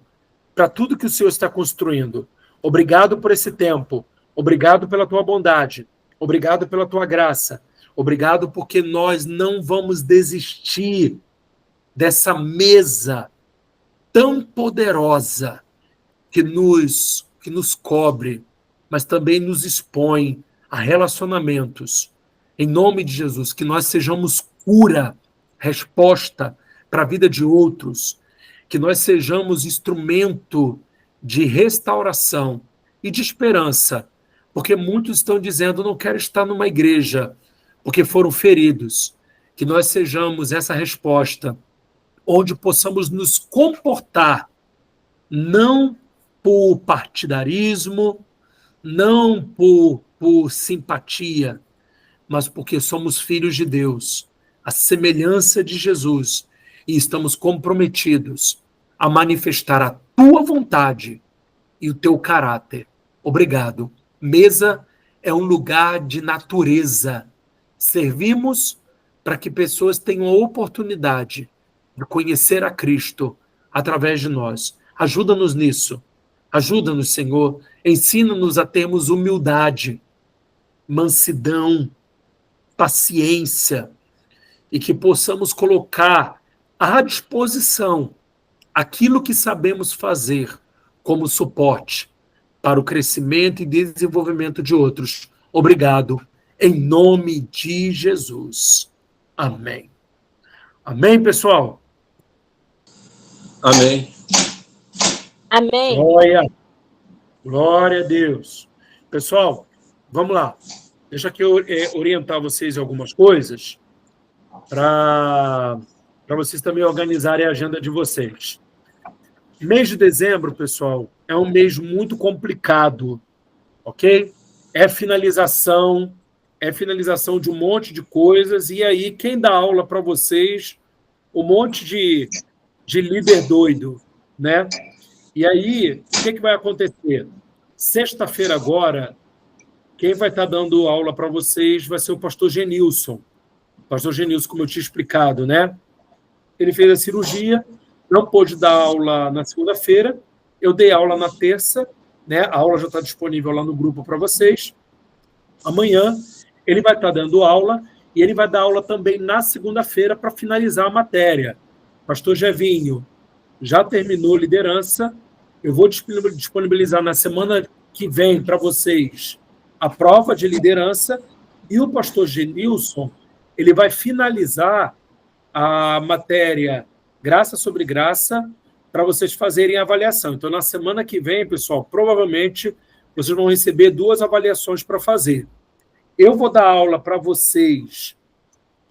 para tudo que o Senhor está construindo. Obrigado por esse tempo. Obrigado pela Tua bondade. Obrigado pela Tua graça. Obrigado porque nós não vamos desistir dessa mesa tão poderosa que nos cobre, mas também nos expõe a relacionamentos. Em nome de Jesus, que nós sejamos cura, resposta para a vida de outros, que nós sejamos instrumento de restauração e de esperança, porque muitos estão dizendo, não quero estar numa igreja, porque foram feridos. Que nós sejamos essa resposta, onde possamos nos comportar, não por partidarismo, não por simpatia, mas porque somos filhos de Deus, a semelhança de Jesus, e estamos comprometidos a manifestar a Tua vontade e o Teu caráter. Obrigado. Mesa é um lugar de natureza. Servimos para que pessoas tenham a oportunidade de conhecer a Cristo através de nós. Ajuda-nos nisso. Ajuda-nos, Senhor. Ensina-nos a termos humildade, mansidão, paciência, e que possamos colocar à disposição aquilo que sabemos fazer como suporte para o crescimento e desenvolvimento de outros. Obrigado, em nome de Jesus. Amém. Amém, pessoal? Amém. Amém. Glória a Deus. Pessoal, vamos lá. Deixa aqui eu orientar vocês em algumas coisas para vocês também organizarem a agenda de vocês. Mês de dezembro, pessoal, é um mês muito complicado, ok? É finalização de um monte de coisas, e aí quem dá aula para vocês, um monte de líder doido, né? E aí, o que vai acontecer? Sexta-feira agora, quem vai estar dando aula para vocês vai ser o pastor Genilson. Pastor Genilson, como eu tinha explicado, né? Ele fez a cirurgia, não pôde dar aula na segunda-feira, eu dei aula na terça, né? A aula já está disponível lá no grupo para vocês. Amanhã ele vai estar dando aula e ele vai dar aula também na segunda-feira para finalizar a matéria. Pastor Jevinho já terminou liderança. Eu vou disponibilizar na semana que vem para vocês a prova de liderança, e o pastor Genilson, ele vai finalizar a matéria Graça sobre Graça para vocês fazerem a avaliação. Então, na semana que vem, pessoal, provavelmente vocês vão receber 2 avaliações para fazer. Eu vou dar aula para vocês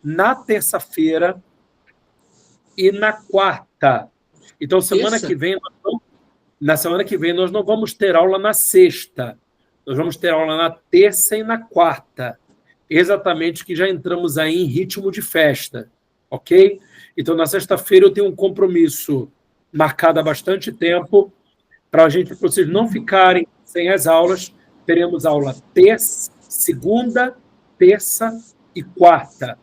na terça-feira e na quarta. Então, semana que vem, nós não vamos ter aula na sexta. Nós vamos ter aula na terça e na quarta. Exatamente, que já entramos aí em ritmo de festa, ok? Então, na sexta-feira, eu tenho um compromisso marcado há bastante tempo para vocês não ficarem sem as aulas. Teremos aula segunda, terça e quarta.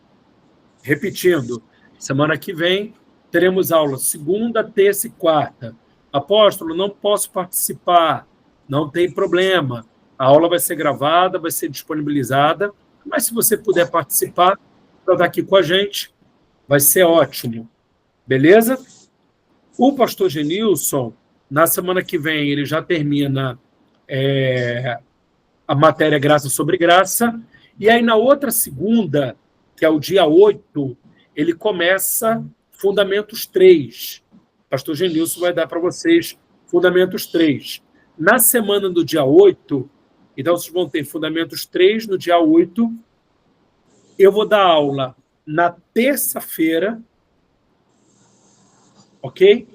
Repetindo, semana que vem teremos aula segunda, terça e quarta. Apóstolo, não posso participar. Não tem problema. A aula vai ser gravada, vai ser disponibilizada, mas se você puder participar, para estar aqui com a gente, vai ser ótimo. Beleza? O pastor Genilson, na semana que vem, ele já termina a matéria Graça sobre Graça, e aí na outra segunda, que é o dia 8, ele começa Fundamentos 3. Pastor Genilson vai dar para vocês Fundamentos 3. Na semana do dia 8, então vocês vão ter Fundamentos 3 no dia 8. Eu vou dar aula na terça-feira, ok?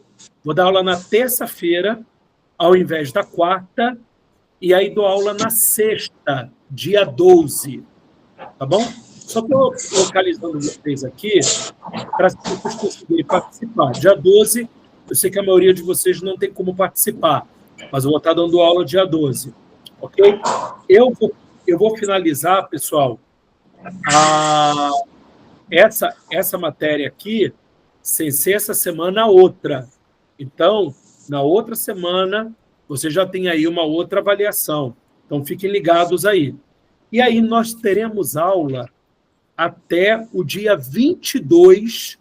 Vou dar aula na terça-feira, ao invés da quarta, e aí dou aula na sexta, dia 12. Tá bom? Só estou localizando vocês aqui para vocês conseguirem participar. Dia 12, eu sei que a maioria de vocês não tem como participar, mas eu vou estar dando aula dia 12. Ok? Eu vou finalizar, pessoal, essa matéria aqui, sem ser essa semana, a outra. Então, na outra semana, você já tem aí uma outra avaliação. Então, fiquem ligados aí. E aí, nós teremos aula até o dia 22,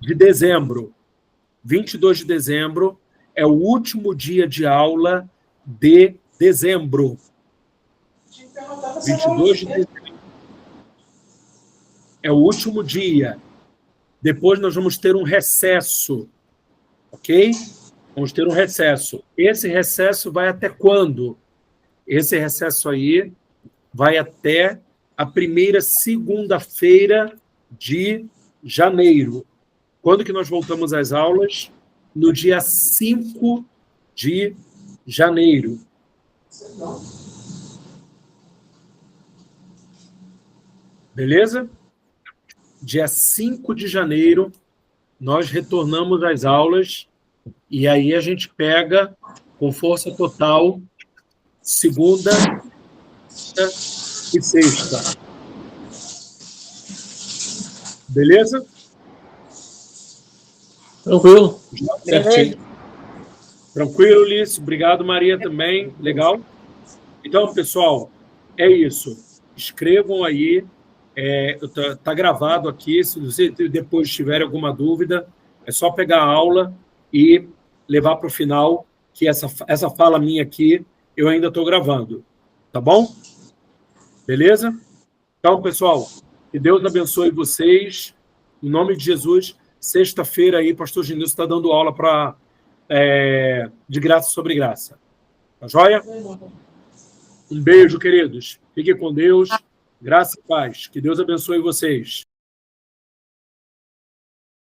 de dezembro. 22 de dezembro é o último dia de aula de dezembro. 22 de dezembro é o último dia. Depois nós vamos ter um recesso, ok? Vamos ter um recesso. Esse recesso vai até quando? Esse recesso aí vai até a primeira segunda-feira de janeiro. Quando que nós voltamos às aulas? No dia 5 de janeiro. Beleza? Dia 5 de janeiro, nós retornamos às aulas e aí a gente pega com força total segunda e sexta. Beleza? Tranquilo. Beleza. Tranquilo, Ulisses. Obrigado, Maria, também. Legal. Então, pessoal, é isso. Escrevam aí. Tá gravado aqui. Se você depois tiver alguma dúvida, é só pegar a aula e levar para o final, que essa fala minha aqui, eu ainda estou gravando. Tá bom? Beleza? Então, pessoal, que Deus abençoe vocês. Em nome de Jesus, sexta-feira aí, pastor Genilson está dando aula de graça sobre graça. Tá joia? Um beijo, queridos. Fiquem com Deus. Graça e paz. Que Deus abençoe vocês.